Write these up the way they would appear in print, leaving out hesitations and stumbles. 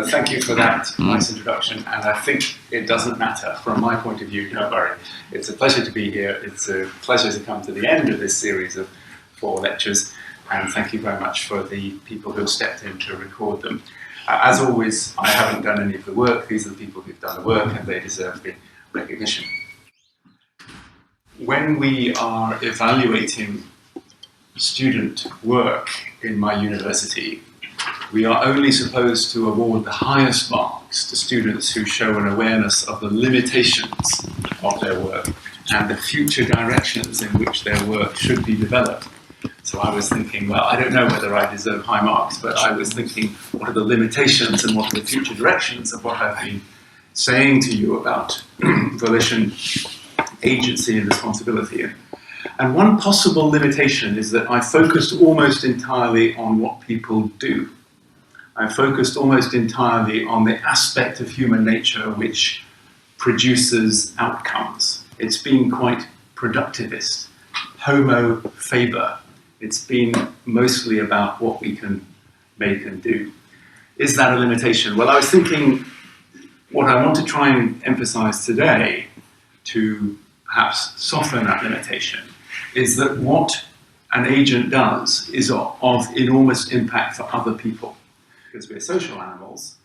Thank you for that nice introduction, and I think it doesn't matter from my point of view, don't worry. It's a pleasure to be here. It's a pleasure to come to the end of this series of 4 lectures, and thank you very much for the people who have stepped in to record them. As always, I haven't done any of the work. These are the people who've done the work, and they deserve the recognition. When we are evaluating student work in my university, we are only supposed to award the highest marks to students who show an awareness of the limitations of their work and the future directions in which their work should be developed. So I was thinking, well, I don't know whether I deserve high marks, but I was thinking, what are the limitations and what are the future directions of what I've been saying to you about volition, agency and responsibility. And one possible limitation is that I focused almost entirely on what people do. I focused almost entirely on the aspect of human nature which produces outcomes. It's been quite productivist, homo faber. It's been mostly about what we can make and do. Is that a limitation? Well, I was thinking what I want to try and emphasize today to perhaps soften that limitation is that what an agent does is of enormous impact for other people. Because we're social animals,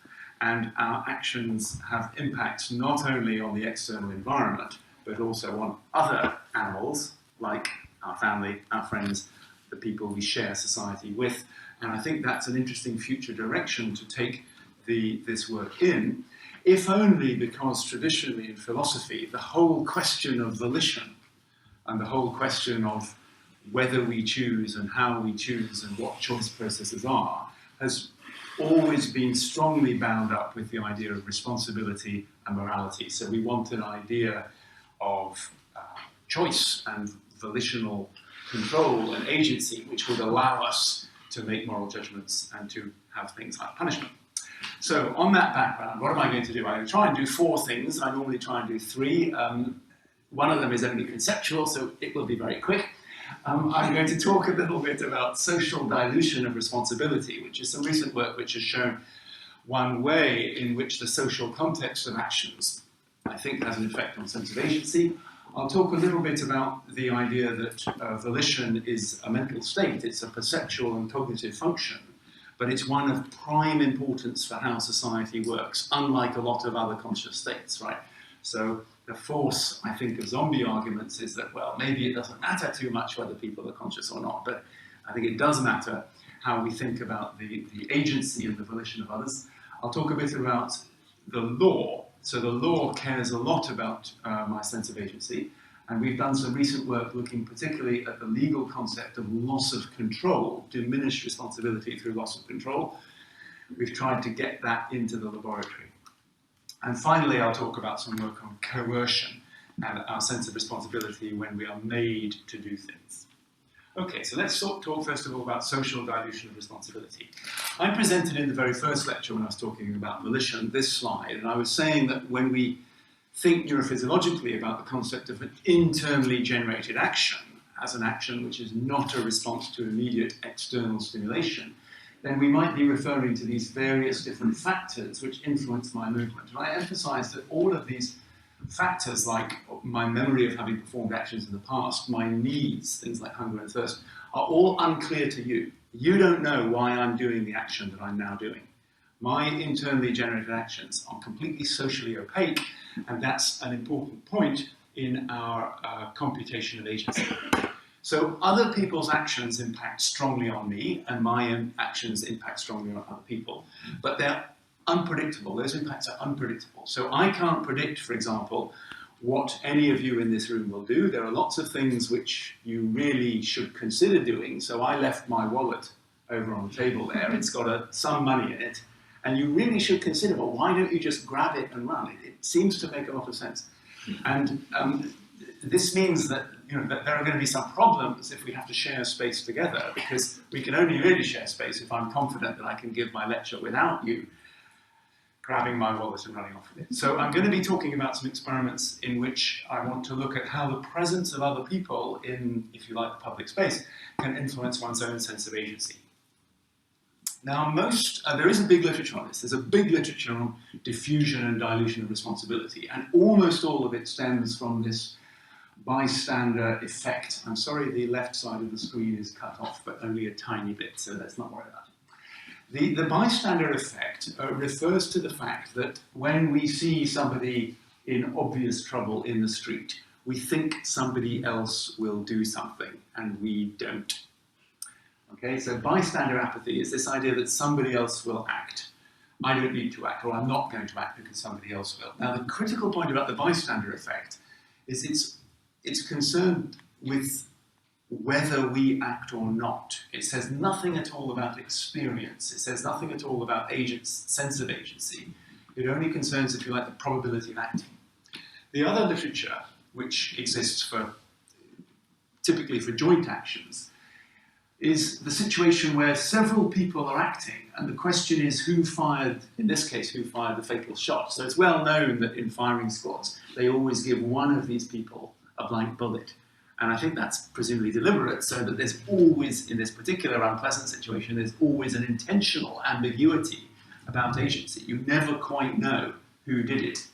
and our actions have impacts not only on the external environment, but also on other animals, like our family, our friends, the people we share society with. And I think that's an interesting future direction to take this work in, if only because traditionally in philosophy, the whole question of volition and the whole question of whether we choose and how we choose and what choice processes are has always been strongly bound up with the idea of responsibility and morality. So we want an idea of choice and volitional control and agency which would allow us to make moral judgments and to have things like punishment. So on that background, what am I going to do? I'm going to try and do 4 things. I normally try and do 3. One of them is only conceptual, so it will be very quick. I'm going to talk a little bit about social dilution of responsibility, which is some recent work which has shown one way in which the social context of actions, I think, has an effect on sense of agency. I'll talk a little bit about the idea that volition is a mental state. It's a perceptual and cognitive function, but it's one of prime importance for how society works, unlike a lot of other conscious states, right? So the force, I think, of zombie arguments is that, well, maybe it doesn't matter too much whether people are conscious or not, but I think it does matter how we think about the agency and the volition of others. I'll talk a bit about the law. So the law cares a lot about my sense of agency, and we've done some recent work looking particularly at the legal concept of loss of control, diminished responsibility through loss of control. We've tried to get that into the laboratory. And finally, I'll talk about some work on coercion and our sense of responsibility when we are made to do things. Okay, so let's talk first of all about social dilution of responsibility. I presented in the very first lecture when I was talking about volition this slide, and I was saying that when we think neurophysiologically about the concept of an internally generated action as an action which is not a response to immediate external stimulation, then we might be referring to these various different factors which influence my movement. And I emphasize that all of these factors, like my memory of having performed actions in the past, my needs, things like hunger and thirst, are all unclear to you. You don't know why I'm doing the action that I'm now doing. My internally generated actions are completely socially opaque, and that's an important point in our computation of agency. So other people's actions impact strongly on me, and my actions impact strongly on other people, but they're unpredictable. Those impacts are unpredictable. So I can't predict, for example, what any of you in this room will do. There are lots of things which you really should consider doing. So I left my wallet over on the table there. It's got some money in it. And you really should consider, well, why don't you just grab it and run? It seems to make a lot of sense. And this means that, that there are going to be some problems if we have to share space together, because we can only really share space if I'm confident that I can give my lecture without you grabbing my wallet and running off with it. So I'm going to be talking about some experiments in which I want to look at how the presence of other people in, if you like, the public space can influence one's own sense of agency. Now, there is a big literature on this. There's a big literature on diffusion and dilution of responsibility, and almost all of it stems from this bystander effect. I'm sorry, the left side of the screen is cut off, but only a tiny bit, so let's not worry about it. The bystander effect refers to the fact that when we see somebody in obvious trouble in the street, we think somebody else will do something, and we don't. Okay, so bystander apathy is this idea that somebody else will act. I don't need to act, or I'm not going to act because somebody else will. Now, the critical point about the bystander effect is it's concerned with whether we act or not. It says nothing at all about experience. It says nothing at all about sense of agency. It only concerns, if you like, the probability of acting. The other literature, which exists typically for joint actions, is the situation where several people are acting, and the question is who fired, in this case, who fired the fatal shot. So it's well known that in firing squads, they always give one of these people a blank bullet. And I think that's presumably deliberate, so that there's always, in this particular unpleasant situation, there's always an intentional ambiguity about agency. You never quite know who did it.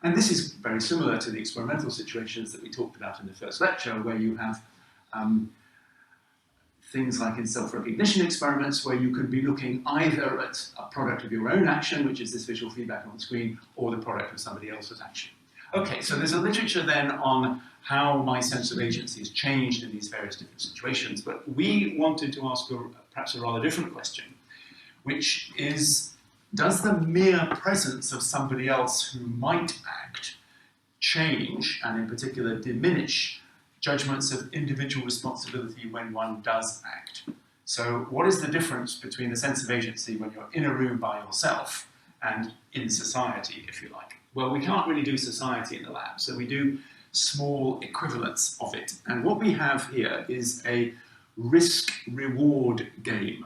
And this is very similar to the experimental situations that we talked about in the first lecture, where you have things like in self-recognition experiments, where you could be looking either at a product of your own action, which is this visual feedback on the screen, or the product of somebody else's action. Okay, so there's a literature then on how my sense of agency has changed in these various different situations, but we wanted to ask perhaps a rather different question, which is, does the mere presence of somebody else who might act change, and in particular diminish, judgments of individual responsibility when one does act? So what is the difference between the sense of agency when you're in a room by yourself and in society, if you like? Well, we can't really do society in the lab, so we do small equivalents of it. And what we have here is a risk-reward game.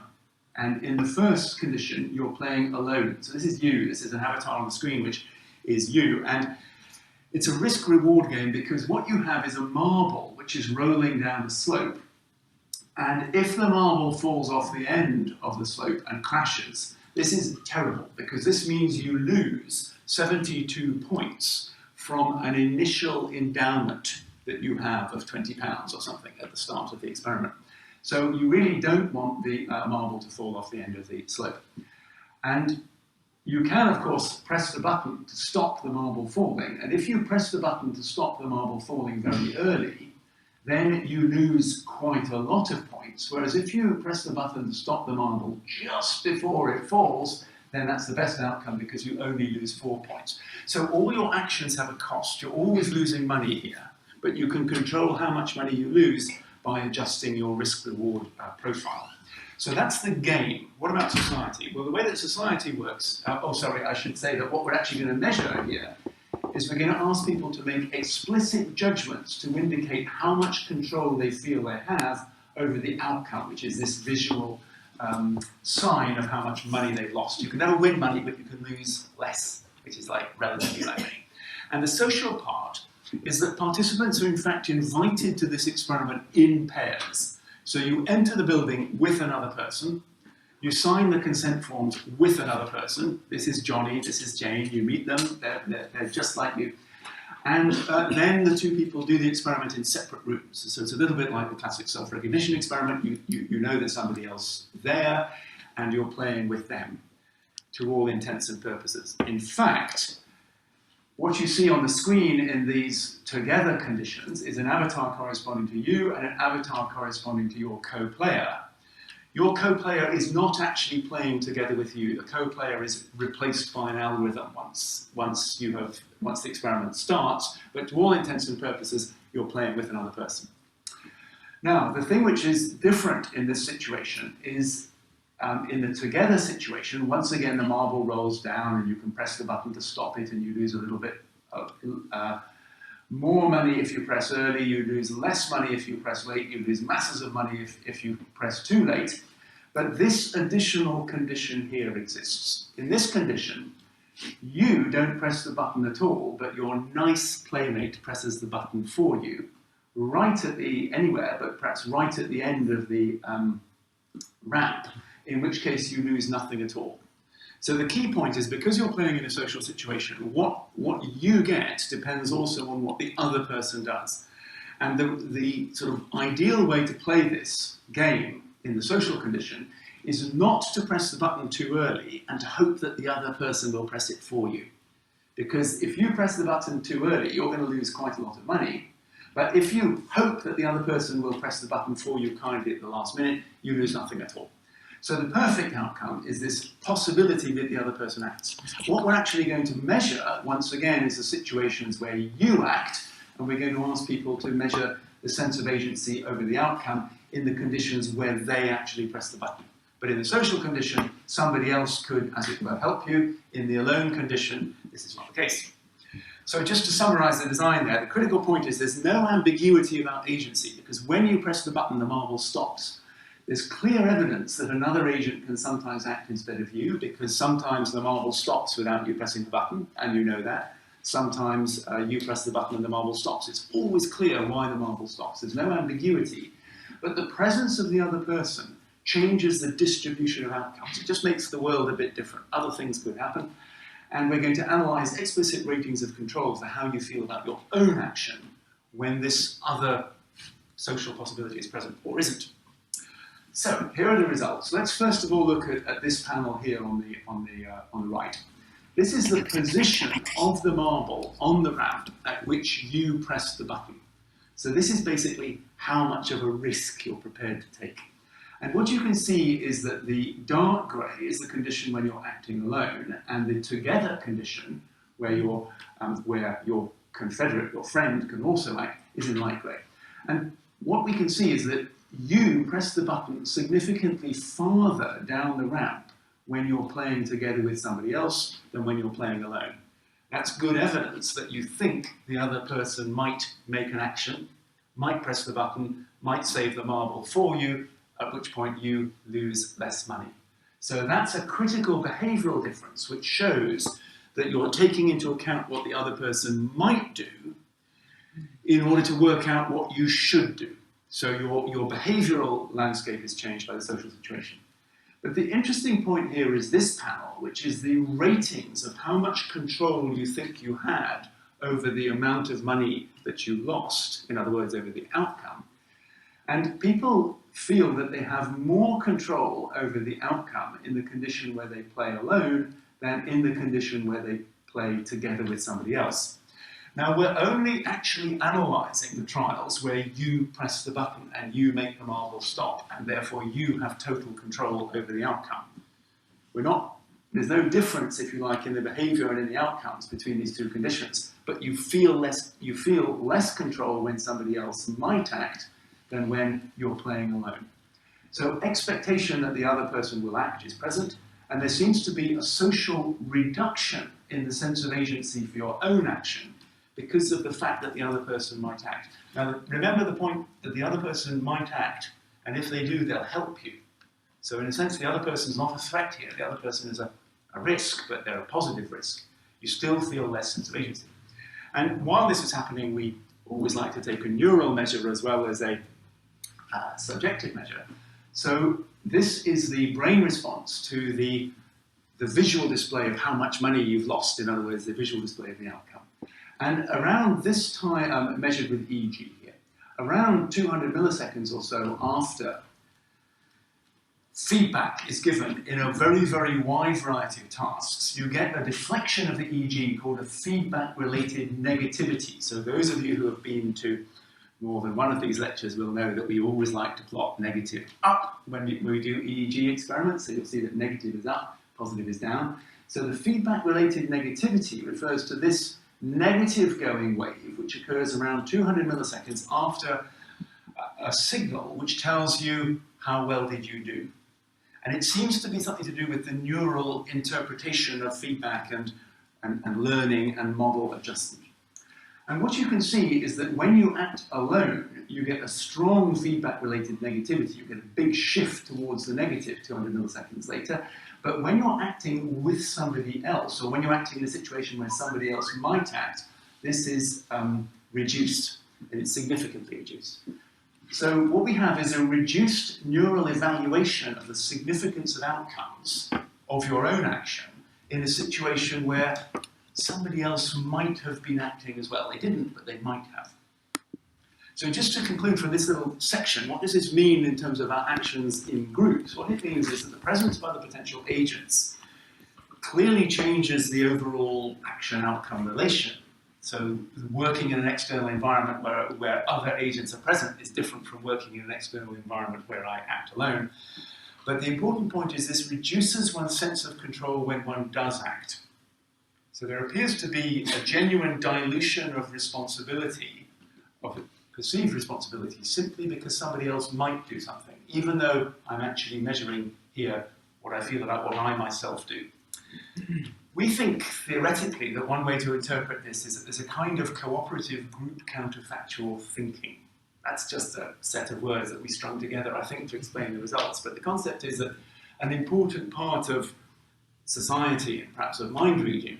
And in the first condition, you're playing alone. So this is you. This is an avatar on the screen, which is you. And it's a risk-reward game because what you have is a marble which is rolling down the slope. And if the marble falls off the end of the slope and crashes, this is terrible because this means you lose 72 points from an initial endowment that you have of £20 or something at the start of the experiment. So you really don't want the marble to fall off the end of the slope. And you can, of course, press the button to stop the marble falling. And if you press the button to stop the marble falling very early, then you lose quite a lot of points. Whereas if you press the button to stop the marble just before it falls, then that's the best outcome because you only lose 4 points. So all your actions have a cost. You're always losing money here, but you can control how much money you lose by adjusting your risk-reward profile. So that's the game. What about society? Well, the way that society works, I should say that what we're actually going to measure here is we're going to ask people to make explicit judgments to indicate how much control they feel they have over the outcome, which is this visual sign of how much money they've lost. You can never win money, but you can lose less, which is like relatively low money. And the social part is that participants are in fact invited to this experiment in pairs. So you enter the building with another person, you sign the consent forms with another person. This is Johnny, this is Jane, you meet them, they're just like you. And then the two people do the experiment in separate rooms. So it's a little bit like the classic self-recognition experiment. You know there's somebody else there, and you're playing with them to all intents and purposes. In fact, what you see on the screen in these together conditions is an avatar corresponding to you and an avatar corresponding to your co-player. Your co-player is not actually playing together with you. The co-player is replaced by an algorithm once the experiment starts, but to all intents and purposes, you're playing with another person. Now, the thing which is different in this situation is in the together situation, once again, the marble rolls down and you can press the button to stop it and you lose a little bit of more money if you press early, you lose less money if you press late, you lose masses of money if you press too late. But this additional condition here exists. In this condition, you don't press the button at all, but your nice playmate presses the button for you, right at the, anywhere, but perhaps right at the end of the ramp, in which case you lose nothing at all. So the key point is, because you're playing in a social situation, what you get depends also on what the other person does. And the sort of ideal way to play this game in the social condition is not to press the button too early and to hope that the other person will press it for you. Because if you press the button too early, you're going to lose quite a lot of money. But if you hope that the other person will press the button for you kindly at the last minute, you lose nothing at all. So the perfect outcome is this possibility that the other person acts. What we're actually going to measure, once again, is the situations where you act, and we're going to ask people to measure the sense of agency over the outcome in the conditions where they actually press the button. But in the social condition, somebody else could, as it were, help you. In the alone condition, this is not the case. So just to summarize the design there, the critical point is there's no ambiguity about agency, because when you press the button, the marble stops. There's clear evidence that another agent can sometimes act instead of you, because sometimes the marble stops without you pressing the button, and you know that. Sometimes you press the button and the marble stops. It's always clear why the marble stops. There's no ambiguity. But the presence of the other person changes the distribution of outcomes. It just makes the world a bit different. Other things could happen. And we're going to analyze explicit ratings of control for how you feel about your own action when this other social possibility is present or isn't. So here are the results. Let's first of all look at this panel here on the right. This is the position of the marble on the ramp at which you press the button. So this is basically how much of a risk you're prepared to take. And what you can see is that the dark grey is the condition when you're acting alone, and the together condition, where your confederate, your friend, can also act, is in light grey. And what we can see is that you press the button significantly farther down the ramp when you're playing together with somebody else than when you're playing alone. That's good evidence that you think the other person might make an action, might press the button, might save the marble for you, at which point you lose less money. So that's a critical behavioural difference, which shows that you're taking into account what the other person might do in order to work out what you should do. So your behavioural landscape is changed by the social situation. But the interesting point here is this panel, which is the ratings of how much control you think you had over the amount of money that you lost, in other words, over the outcome. And people feel that they have more control over the outcome in the condition where they play alone than in the condition where they play together with somebody else. Now, we're only actually analysing the trials where you press the button and you make the marble stop, and therefore you have total control over the outcome. There's no difference, if you like, in the behaviour and in the outcomes between these two conditions, but you feel less control when somebody else might act than when you're playing alone. So expectation that the other person will act is present, and there seems to be a social reduction in the sense of agency for your own action because of the fact that the other person might act. Now, remember the point that the other person might act, and if they do, they'll help you. So in a sense, the other person's not a threat here. The other person is a risk, but they're a positive risk. You still feel less sense of agency. And while this is happening, we always like to take a neural measure as well as a subjective measure. So this is the brain response to the visual display of how much money you've lost, in other words, the visual display of the outcome. And around this time, measured with EEG here, around 200 milliseconds or so after feedback is given in a very, very wide variety of tasks, you get a deflection of the EEG called a feedback-related negativity. So those of you who have been to more than one of these lectures will know that we always like to plot negative up when we do EEG experiments. So you'll see that negative is up, positive is down. So the feedback-related negativity refers to this negative going wave, which occurs around 200 milliseconds after a signal which tells you how well did you do. And it seems to be something to do with the neural interpretation of feedback and learning and model adjustment. And what you can see is that when you act alone, you get a strong feedback-related negativity. You get a big shift towards the negative 200 milliseconds later. But when you're acting with somebody else, or when you're acting in a situation where somebody else might act, this is reduced, and it's significantly reduced. So what we have is a reduced neural evaluation of the significance of outcomes of your own action in a situation where somebody else might have been acting as well. They didn't, but they might have. So just to conclude from this little section, what does this mean in terms of our actions in groups? What it means is that the presence of other potential agents clearly changes the overall action-outcome relation. So working in an external environment where other agents are present is different from working in an external environment where I act alone. But the important point is this reduces one's sense of control when one does act. So there appears to be a genuine dilution of responsibility, of perceived responsibility, simply because somebody else might do something, even though I'm actually measuring here what I feel about what I myself do. We think, theoretically, that one way to interpret this is that there's a kind of cooperative group counterfactual thinking. That's just a set of words that we strung together, I think, to explain the results. But the concept is that an important part of society, and perhaps of mind reading,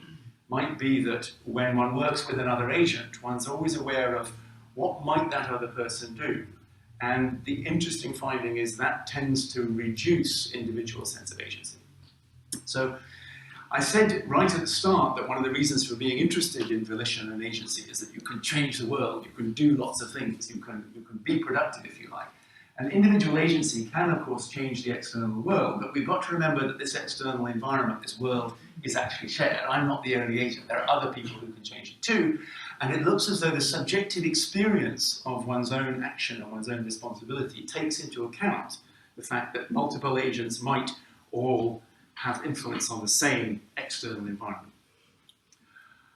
might be that when one works with another agent, one's always aware of what might that other person do. And the interesting finding is that tends to reduce individual sense of agency. So I said right at the start that one of the reasons for being interested in volition and agency is that you can change the world, you can do lots of things, you can be productive if you like. And individual agency can of course change the external world, but we've got to remember that this external environment, this world, is actually shared. I'm not the only agent, there are other people who can change it too. And it looks as though the subjective experience of one's own action and one's own responsibility takes into account the fact that multiple agents might all have influence on the same external environment.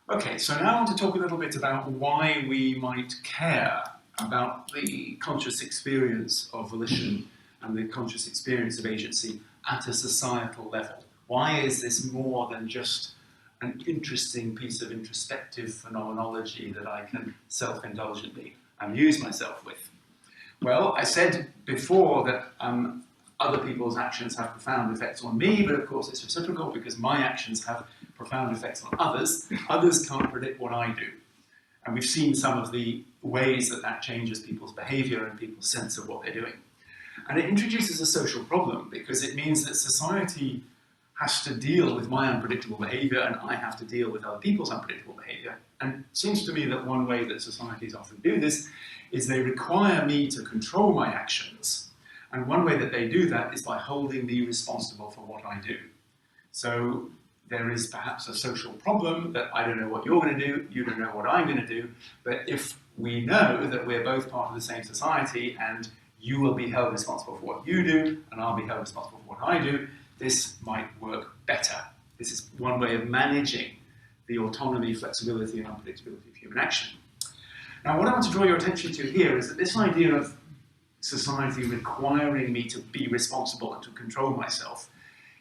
Okay, so now I want to talk a little bit about why we might care about the conscious experience of volition and the conscious experience of agency at a societal level. Why is this more than just an interesting piece of introspective phenomenology that I can self-indulgently amuse myself with? Well, I said before that other people's actions have profound effects on me, but of course it's reciprocal because my actions have profound effects on others. Others can't predict what I do. And we've seen some of the ways that that changes people's behavior and people's sense of what they're doing. And it introduces a social problem because it means that society has to deal with my unpredictable behavior and I have to deal with other people's unpredictable behavior. And it seems to me that one way that societies often do this is they require me to control my actions. And one way that they do that is by holding me responsible for what I do. So there is perhaps a social problem that I don't know what you're going to do, you don't know what I'm going to do, but if we know that we're both part of the same society and you will be held responsible for what you do and I'll be held responsible for what I do, this might work better. This is one way of managing the autonomy, flexibility and unpredictability of human action. Now what I want to draw your attention to here is that this idea of society requiring me to be responsible and to control myself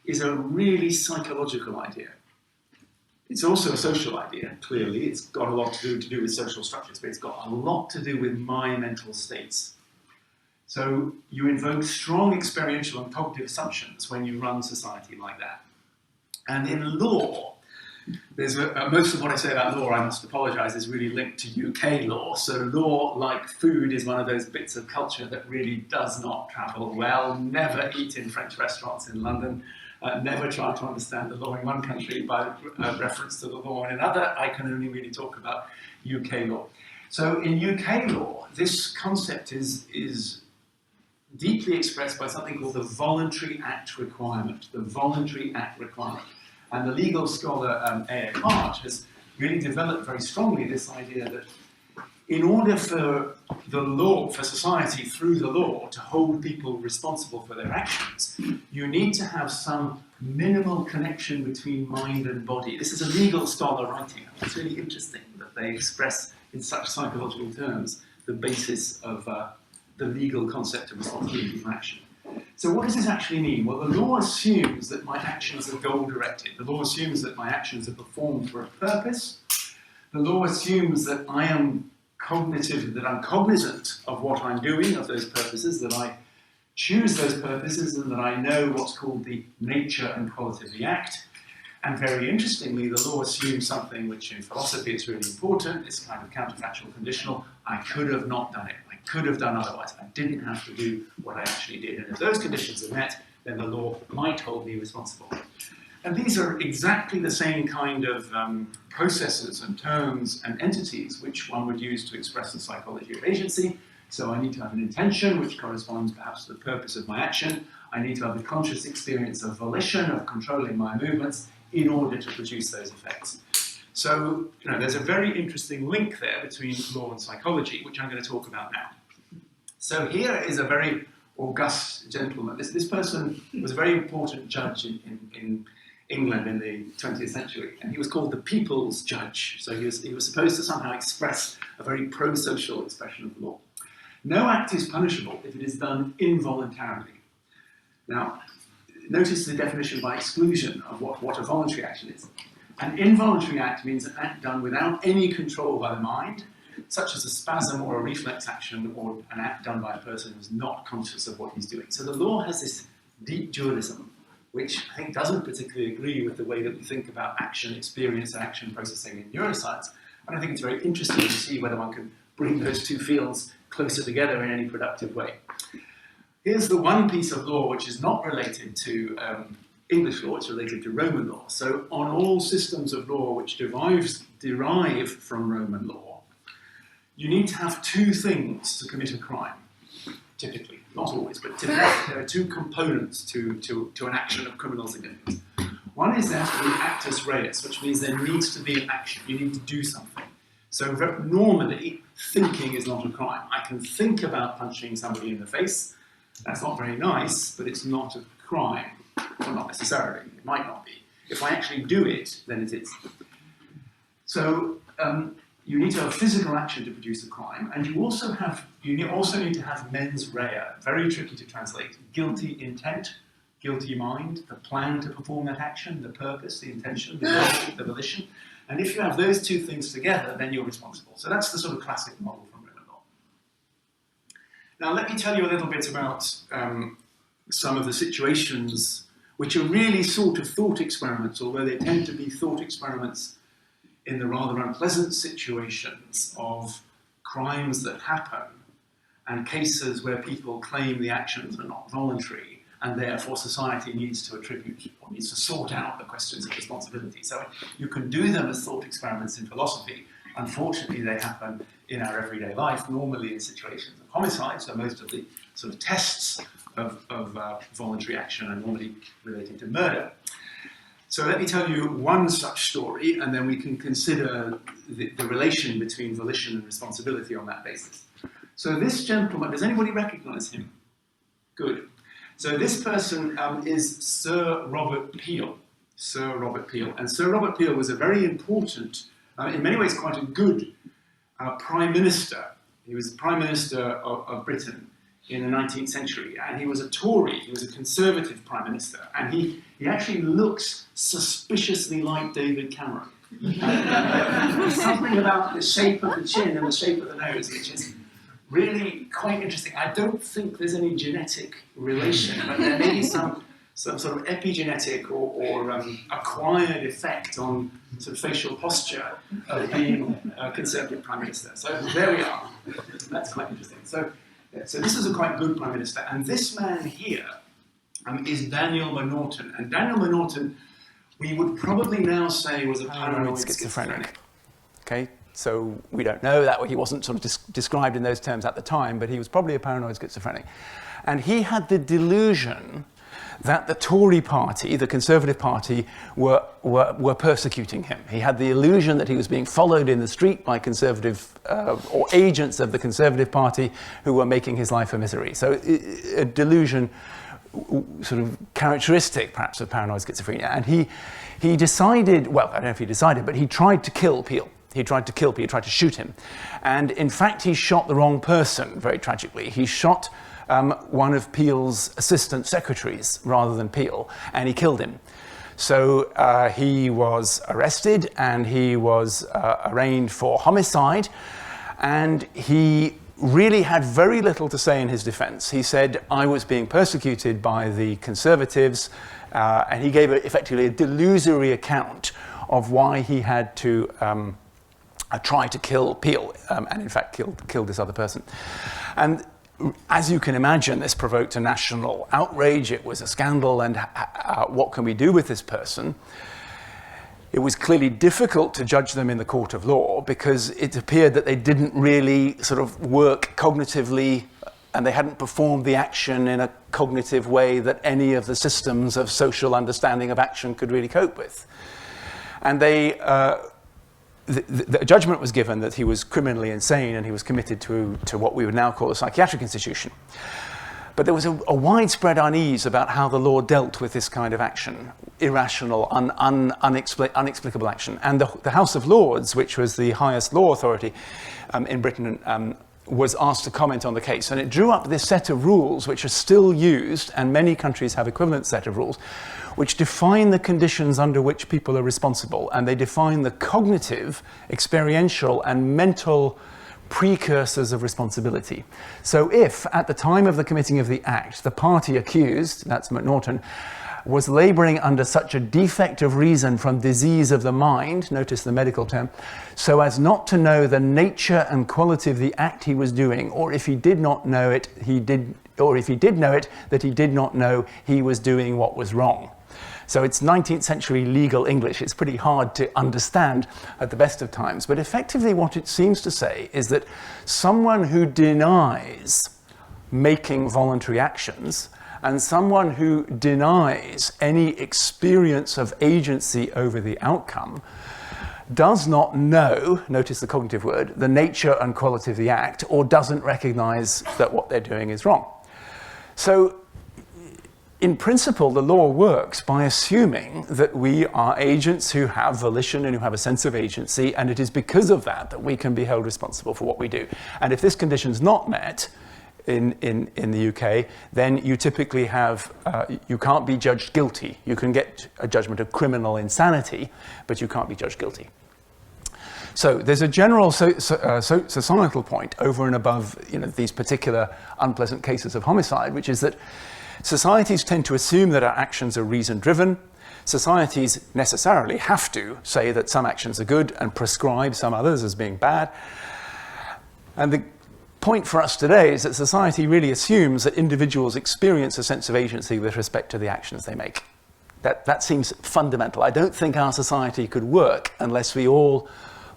is a really psychological idea. It's also a social idea, clearly. It's got a lot to do with social structures, but it's got a lot to do with my mental states. So you invoke strong experiential and cognitive assumptions when you run society like that. And in law, there's most of what I say about law, I must apologise, is really linked to UK law. So law, like food, is one of those bits of culture that really does not travel well. Never eat in French restaurants in London. Never try to understand the law in one country by reference to the law in another. I can only really talk about UK law. So in UK law, this concept is deeply expressed by something called the voluntary act requirement. The voluntary act requirement. And the legal scholar École has really developed very strongly this idea that in order for the law, for society through the law to hold people responsible for their actions, you need to have some minimal connection between mind and body. This is a legal scholar writing. It's really interesting that they express in such psychological terms the basis of the legal concept of responsibility for action. So what does this actually mean? Well, the law assumes that my actions are goal-directed. The law assumes that my actions are performed for a purpose. The law assumes that I am cognitive, that I'm cognizant of what I'm doing, of those purposes, that I choose those purposes, and that I know what's called the nature and quality of the act. And very interestingly, the law assumes something which in philosophy is really important, this kind of counterfactual conditional. I could have not done it. I could have done otherwise. I didn't have to do what I actually did. And if those conditions are met, then the law might hold me responsible. And these are exactly the same kind of processes and terms and entities which one would use to express the psychology of agency. So I need to have an intention, which corresponds perhaps to the purpose of my action. I need to have the conscious experience of volition, of controlling my movements, in order to produce those effects. So, there's a very interesting link there between law and psychology, which I'm going to talk about now. So here is a very august gentleman. This person was a very important judge in England in the 20th century, and he was called the People's Judge. So he was supposed to somehow express a very pro-social expression of the law. No act is punishable if it is done involuntarily. Now, notice the definition by exclusion of what a voluntary action is. An involuntary act means an act done without any control by the mind, such as a spasm or a reflex action, or an act done by a person who's not conscious of what he's doing. So the law has this deep dualism, which I think doesn't particularly agree with the way that we think about action experience and action processing in neuroscience. And I think it's very interesting to see whether one can bring those two fields closer together in any productive way. Here's the one piece of law which is not related to English law, it's related to Roman law. So on all systems of law which derive from Roman law, you need to have two things to commit a crime, typically. Not always, but typically. There are two components to an action of criminal significance. One is there has to be actus reus, which means there needs to be an action. You need to do something. So normally, thinking is not a crime. I can think about punching somebody in the face. That's not very nice, but it's not a crime. Well, not necessarily. It might not be. If I actually do it, then it is. So you need to have physical action to produce a crime, and you also need to have mens rea. Very tricky to translate. Guilty intent, guilty mind, the plan to perform that action, the purpose, the intention, the volition. And if you have those two things together, then you're responsible. So that's the sort of classic model from Roman law. Now let me tell you a little bit about some of the situations which are really sort of thought experiments, although they tend to be thought experiments in the rather unpleasant situations of crimes that happen and cases where people claim the actions are not voluntary, and therefore society needs to attribute or needs to sort out the questions of responsibility. So you can do them as thought experiments in philosophy. Unfortunately, they happen in our everyday life, normally in situations of homicide, so most of the sort of tests of voluntary action are normally related to murder. So let me tell you one such story, and then we can consider the relation between volition and responsibility on that basis. So this gentleman, does anybody recognize him? Good. So this person is Sir Robert Peel. Sir Robert Peel. And Sir Robert Peel was a very important, in many ways quite a good Prime Minister. He was the Prime Minister of Britain in the 19th century, and he was a Tory, he was a Conservative Prime Minister, and he actually looks suspiciously like David Cameron. There's something about the shape of the chin and the shape of the nose, which is really quite interesting. I don't think there's any genetic relation, but there may be some sort of epigenetic or acquired effect on sort of facial posture of being a Conservative Prime Minister. So there we are. That's quite interesting. So this is a quite good Prime Minister. And this man here is Daniel M'Naghten. And Daniel M'Naghten, we would probably now say was a paranoid schizophrenic. Okay, so we don't know that. He wasn't sort of described in those terms at the time, but he was probably a paranoid schizophrenic. And he had the delusion that the Tory party, the Conservative Party, were persecuting him. He had the illusion that he was being followed in the street by Conservative or agents of the Conservative Party who were making his life a misery. So a delusion sort of characteristic, perhaps, of paranoid schizophrenia. And he decided, well, I don't know if he decided, but he tried to kill Peel. He tried to shoot him. And in fact, he shot the wrong person, very tragically. He shot one of Peel's assistant secretaries rather than Peel, and he killed him. So he was arrested and he was arraigned for homicide, and he really had very little to say in his defense. He said, I was being persecuted by the Conservatives, and he gave effectively a delusory account of why he had to tried to kill Peel, and in fact killed this other person. And as you can imagine, this provoked a national outrage. It was a scandal, and what can we do with this person? It was clearly difficult to judge them in the court of law because it appeared that they didn't really sort of work cognitively, and they hadn't performed the action in a cognitive way that any of the systems of social understanding of action could really cope with. And the judgment was given that he was criminally insane and he was committed to what we would now call a psychiatric institution. But there was a widespread unease about how the law dealt with this kind of action, irrational, unexplicable action. And the House of Lords, which was the highest law authority in Britain, was asked to comment on the case. And it drew up this set of rules which are still used, and many countries have equivalent set of rules, which define the conditions under which people are responsible. And they define the cognitive, experiential, and mental precursors of responsibility. So if, at the time of the committing of the act, the party accused, that's McNaughton, was labouring under such a defect of reason from disease of the mind, notice the medical term, so as not to know the nature and quality of the act he was doing, or if he did not know it, or if he did know it, that he did not know he was doing what was wrong. So it's 19th century legal English. It's pretty hard to understand at the best of times. But effectively what it seems to say is that someone who denies making voluntary actions and someone who denies any experience of agency over the outcome does not know, notice the cognitive word, the nature and quality of the act, or doesn't recognize that what they're doing is wrong. So in principle, the law works by assuming that we are agents who have volition and who have a sense of agency, and it is because of that that we can be held responsible for what we do. And if this condition is not met in the UK, then you typically have, you can't be judged guilty. You can get a judgment of criminal insanity, but you can't be judged guilty. So there's a general societal point over and above these particular unpleasant cases of homicide, which is that societies tend to assume that our actions are reason-driven. Societies necessarily have to say that some actions are good and prescribe some others as being bad. And the point for us today is that society really assumes that individuals experience a sense of agency with respect to the actions they make. That seems fundamental. I don't think our society could work unless we all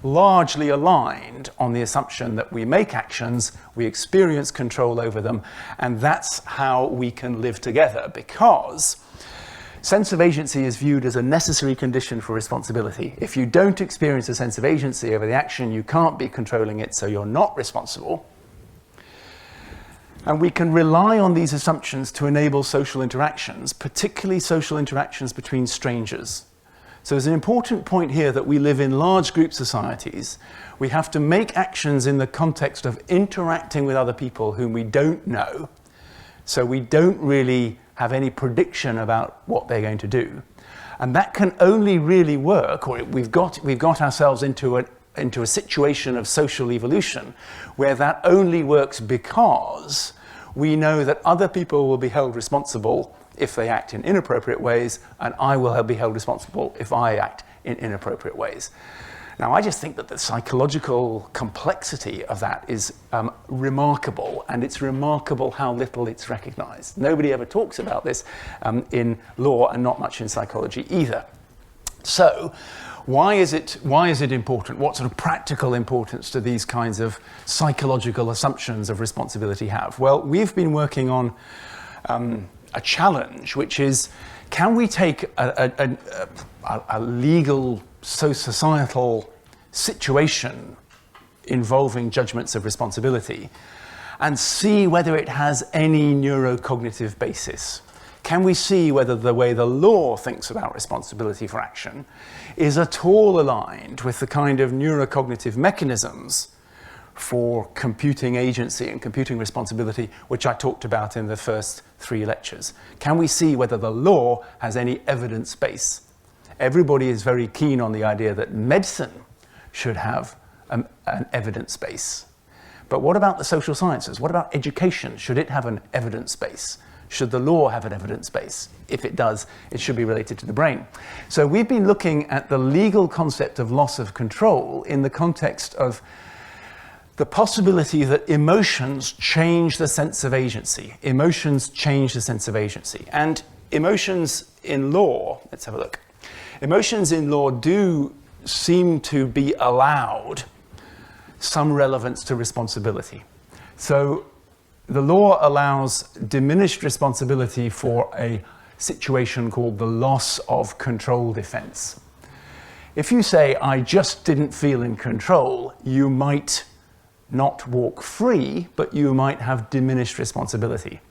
largely aligned on the assumption that we make actions, we experience control over them, and that's how we can live together, because sense of agency is viewed as a necessary condition for responsibility. If you don't experience a sense of agency over the action, you can't be controlling it, so you're not responsible. And we can rely on these assumptions to enable social interactions, particularly social interactions between strangers. So there's an important point here that we live in large group societies. We have to make actions in the context of interacting with other people whom we don't know. So we don't really have any prediction about what they're going to do. And that can only really work, or we've got ourselves into a situation of social evolution where that only works because we know that other people will be held responsible if they act in inappropriate ways, and I will be held responsible if I act in inappropriate ways. Now, I just think that the psychological complexity of that is remarkable, and it's remarkable how little it's recognized. Nobody ever talks about this in law, and not much in psychology either. So, why is it important? What sort of practical importance do these kinds of psychological assumptions of responsibility have? Well, we've been working on a challenge, which is, can we take a legal, societal situation involving judgments of responsibility and see whether it has any neurocognitive basis? Can we see whether the way the law thinks about responsibility for action is at all aligned with the kind of neurocognitive mechanisms for computing agency and computing responsibility, which I talked about in the first 3 lectures? Can we see whether the law has any evidence base? Everybody is very keen on the idea that medicine should have an evidence base. But what about the social sciences? What about education? Should it have an evidence base? should the law have an evidence base? If it does, it should be related to the brain. So we've been looking at the legal concept of loss of control in the context of the possibility that emotions change the sense of agency. Emotions change the sense of agency. And emotions in law, let's have a look. Emotions in law do seem to be allowed some relevance to responsibility. So the law allows diminished responsibility for a situation called the loss of control defense. If you say, I just didn't feel in control, you might not walk free, but you might have diminished responsibility.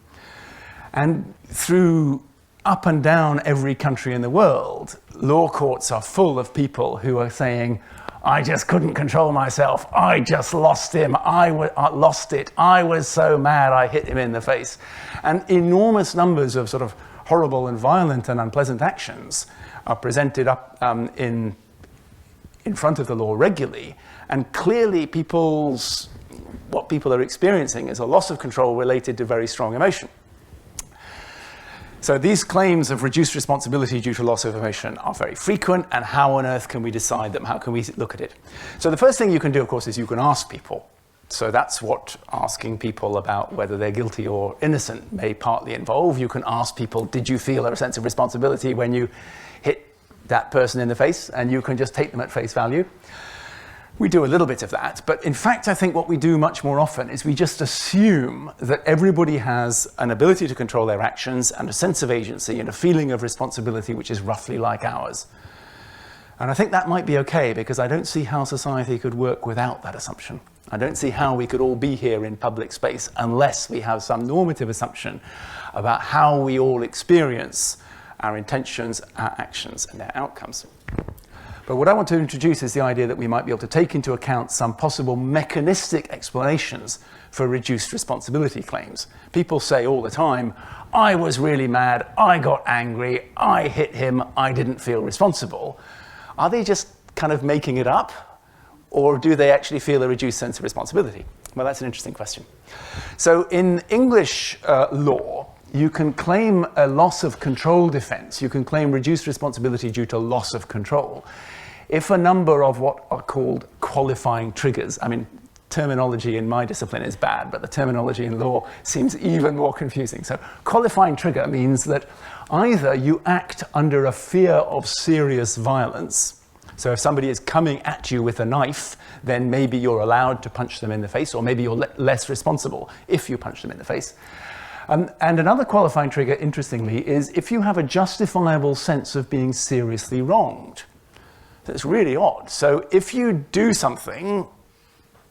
And through up and down every country in the world, law courts are full of people who are saying, I just couldn't control myself. I just lost him. I lost it. I was so mad I hit him in the face. And enormous numbers of sort of horrible and violent and unpleasant actions are presented up in front of the law regularly. And clearly what people are experiencing is a loss of control related to very strong emotion. So these claims of reduced responsibility due to loss of emotion are very frequent, and how on earth can we decide them? How can we look at it? So the first thing you can do, of course, is you can ask people. So that's what asking people about whether they're guilty or innocent may partly involve. You can ask people, did you feel a sense of responsibility when you hit that person in the face? And you can just take them at face value. We do a little bit of that, but in fact, I think what we do much more often is we just assume that everybody has an ability to control their actions and a sense of agency and a feeling of responsibility which is roughly like ours. And I think that might be okay, because I don't see how society could work without that assumption. I don't see how we could all be here in public space unless we have some normative assumption about how we all experience our intentions, our actions, and their outcomes. But what I want to introduce is the idea that we might be able to take into account some possible mechanistic explanations for reduced responsibility claims. People say all the time, I was really mad, I got angry, I hit him, I didn't feel responsible. Are they just kind of making it up? Or do they actually feel a reduced sense of responsibility? Well, that's an interesting question. So in English law, you can claim a loss of control defense. You can claim reduced responsibility due to loss of control if a number of what are called qualifying triggers. I mean, terminology in my discipline is bad, but the terminology in law seems even more confusing. So qualifying trigger means that either you act under a fear of serious violence. So if somebody is coming at you with a knife, then maybe you're allowed to punch them in the face, or maybe you're less responsible if you punch them in the face. And another qualifying trigger, interestingly, is if you have a justifiable sense of being seriously wronged. That's really odd. So if you do something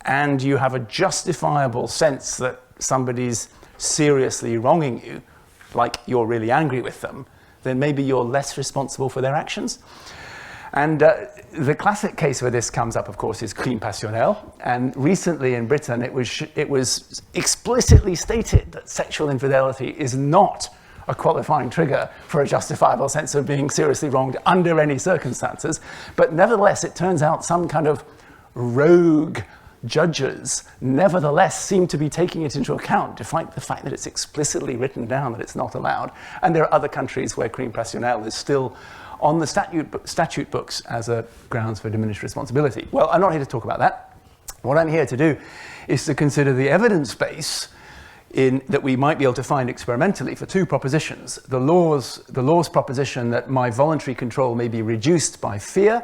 and you have a justifiable sense that somebody's seriously wronging you, like you're really angry with them, then maybe you're less responsible for their actions. And the classic case where this comes up, of course, is crime passionnel. And recently in Britain, it was explicitly stated that sexual infidelity is not a qualifying trigger for a justifiable sense of being seriously wronged under any circumstances. But nevertheless, it turns out some kind of rogue judges nevertheless seem to be taking it into account, despite the fact that it's explicitly written down that it's not allowed. And there are other countries where crime passionnel is still on the statute books as a grounds for diminished responsibility. Well, I'm not here to talk about that. What I'm here to do is to consider the evidence base that we might be able to find experimentally for two propositions. The law's proposition that my voluntary control may be reduced by fear,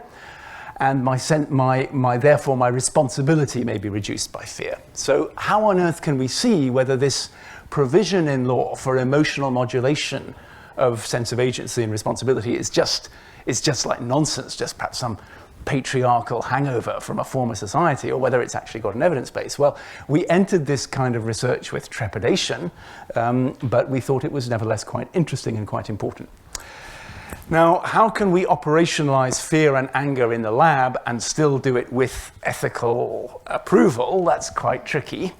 and therefore my responsibility may be reduced by fear. So how on earth can we see whether this provision in law for emotional modulation of sense of agency and responsibility is just like nonsense, just perhaps some patriarchal hangover from a former society, or whether it's actually got an evidence base? Well, we entered this kind of research with trepidation, but we thought it was nevertheless quite interesting and quite important. Now, how can we operationalize fear and anger in the lab and still do it with ethical approval? That's quite tricky.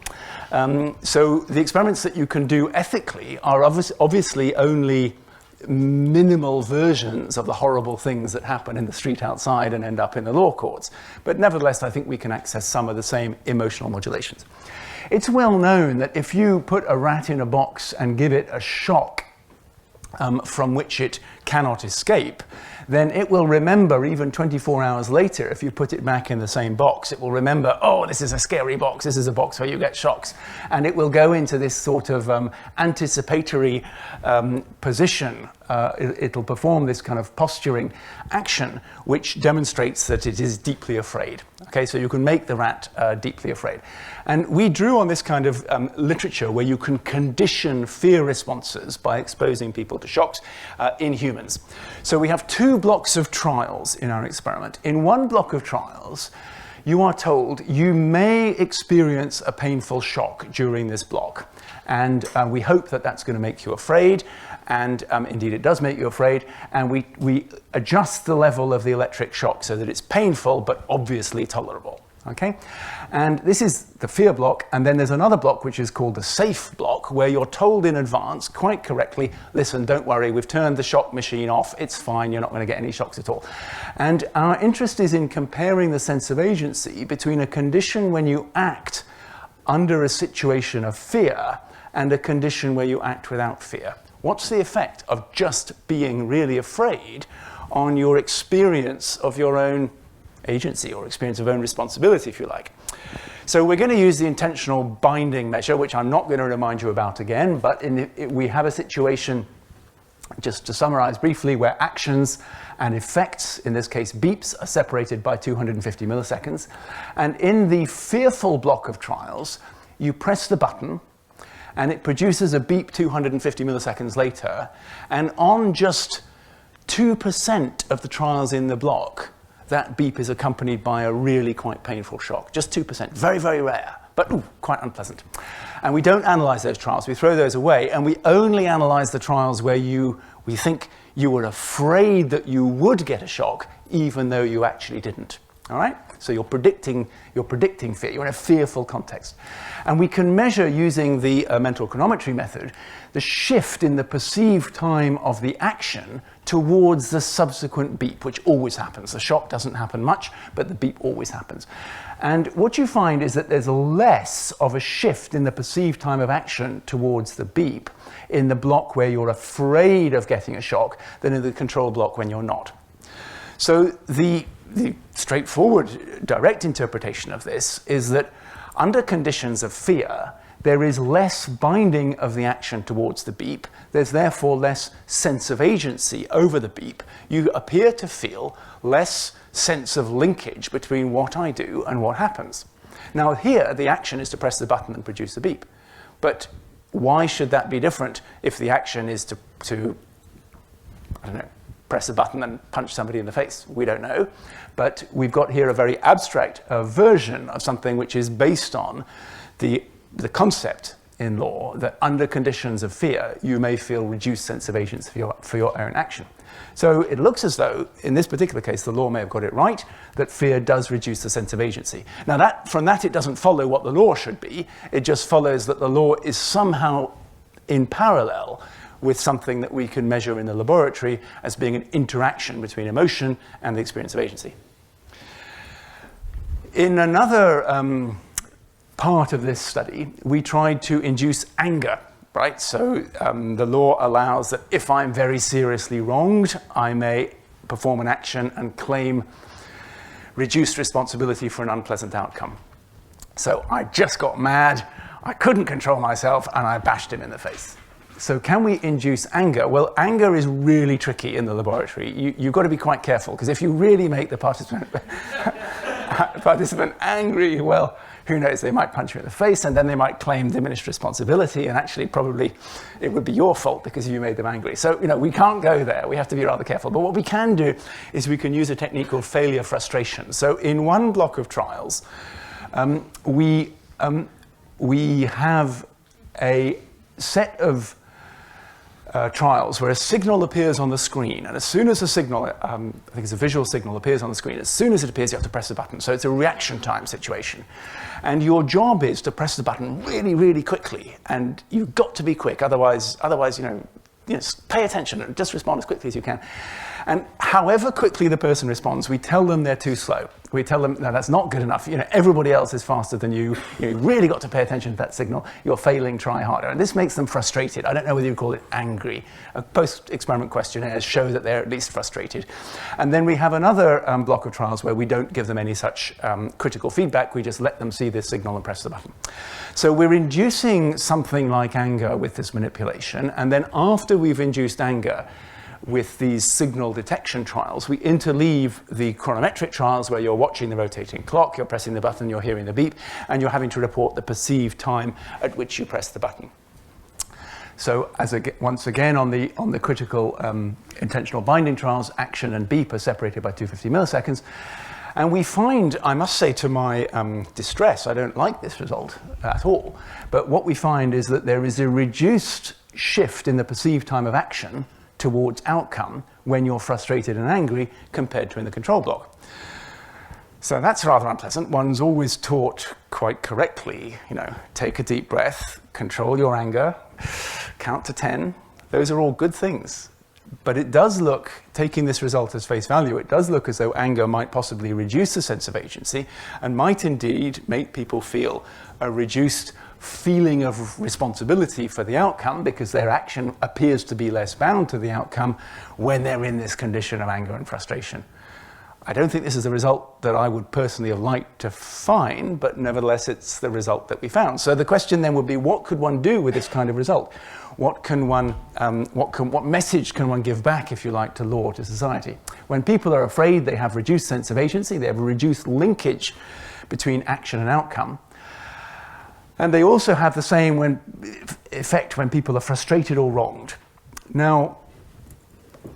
So the experiments that you can do ethically are obviously only minimal versions of the horrible things that happen in the street outside and end up in the law courts. But nevertheless, I think we can access some of the same emotional modulations. It's well known that if you put a rat in a box and give it a shock from which it cannot escape, then it will remember even 24 hours later, if you put it back in the same box, it will remember, oh, this is a scary box, this is a box where you get shocks. And it will go into this sort of anticipatory position. It'll perform this kind of posturing action, which demonstrates that it is deeply afraid. Okay, so you can make the rat deeply afraid. And we drew on this kind of literature where you can condition fear responses by exposing people to shocks in humans. So we have 2 blocks of trials in our experiment. In one block of trials, you are told you may experience a painful shock during this block. And we hope that that's going to make you afraid. And indeed, it does make you afraid. And we adjust the level of the electric shock so that it's painful, but obviously tolerable. Okay? And this is the fear block. And then there's another block, which is called the safe block, where you're told in advance, quite correctly, listen, don't worry, we've turned the shock machine off. It's fine. You're not going to get any shocks at all. And our interest is in comparing the sense of agency between a condition when you act under a situation of fear and a condition where you act without fear. What's the effect of just being really afraid on your experience of your own agency or experience of own responsibility, if you like? So we're going to use the intentional binding measure, which I'm not going to remind you about again, but we have a situation, just to summarize briefly, where actions and effects, in this case beeps, are separated by 250 milliseconds. And in the fearful block of trials, you press the button, and it produces a beep 250 milliseconds later. And on just 2% of the trials in the block, that beep is accompanied by a really quite painful shock. Just 2%. Very, very rare, but quite unpleasant. And we don't analyze those trials. We throw those away, and we only analyze the trials where we think you were afraid that you would get a shock, even though you actually didn't. All right? So you're predicting fear. You're in a fearful context. And we can measure, using the mental chronometry method, the shift in the perceived time of the action towards the subsequent beep, which always happens. The shock doesn't happen much, but the beep always happens. And what you find is that there's less of a shift in the perceived time of action towards the beep in the block where you're afraid of getting a shock than in the control block when you're not. So the straightforward, direct interpretation of this is that under conditions of fear, there is less binding of the action towards the beep. There's therefore less sense of agency over the beep. You appear to feel less sense of linkage between what I do and what happens. Now here, the action is to press the button and produce a beep. But why should that be different if the action is to I don't know, press a button and punch somebody in the face? We don't know. But we've got here a very abstract version of something which is based on the concept in law that under conditions of fear, you may feel reduced sense of agency for your own action. So it looks as though, in this particular case, the law may have got it right, that fear does reduce the sense of agency. Now, from that, it doesn't follow what the law should be. It just follows that the law is somehow in parallel with something that we can measure in the laboratory as being an interaction between emotion and the experience of agency. In another part of this study, we tried to induce anger, right? So the law allows that if I'm very seriously wronged, I may perform an action and claim reduced responsibility for an unpleasant outcome. So I just got mad, I couldn't control myself, and I bashed him in the face. So can we induce anger? Well, anger is really tricky in the laboratory. You've got to be quite careful, because if you really make the participant angry, well, who knows, they might punch you in the face, and then they might claim diminished responsibility, and actually probably it would be your fault because you made them angry. So, we can't go there. We have to be rather careful. But what we can do is we can use a technique called failure frustration. So in one block of trials, we have a set of trials where a signal appears on the screen, and as soon as a signal, I think it's a visual signal, appears on the screen, as soon as it appears, you have to press the button. So it's a reaction time situation. And your job is to press the button really, really quickly, and you've got to be quick, otherwise, pay attention and just respond as quickly as you can. And however quickly the person responds, we tell them they're too slow. We tell them, no, that's not good enough. Everybody else is faster than you. You've really got to pay attention to that signal. You're failing, try harder. And this makes them frustrated. I don't know whether you call it angry. Post-experiment questionnaires show that they're at least frustrated. And then we have another block of trials where we don't give them any such critical feedback. We just let them see this signal and press the button. So we're inducing something like anger with this manipulation. And then after we've induced anger, with these signal detection trials, we interleave the chronometric trials where you're watching the rotating clock, you're pressing the button, you're hearing the beep, and you're having to report the perceived time at which you press the button. So once again, on the critical intentional binding trials, action and beep are separated by 250 milliseconds. And we find, I must say to my distress, I don't like this result at all, but what we find is that there is a reduced shift in the perceived time of action towards outcome when you're frustrated and angry compared to in the control block. So that's rather unpleasant. One's always taught quite correctly, take a deep breath, control your anger, count to 10. Those are all good things. But it does look, taking this result as face value, it does look as though anger might possibly reduce the sense of agency and might indeed make people feel a reduced feeling of responsibility for the outcome because their action appears to be less bound to the outcome when they're in this condition of anger and frustration. I don't think this is a result that I would personally have liked to find, but nevertheless it's the result that we found. So the question then would be, what could one do with this kind of result? What message can one give back, if you like, to law, to society? When people are afraid, they have reduced sense of agency, they have a reduced linkage between action and outcome. And they also have the same effect when people are frustrated or wronged. Now,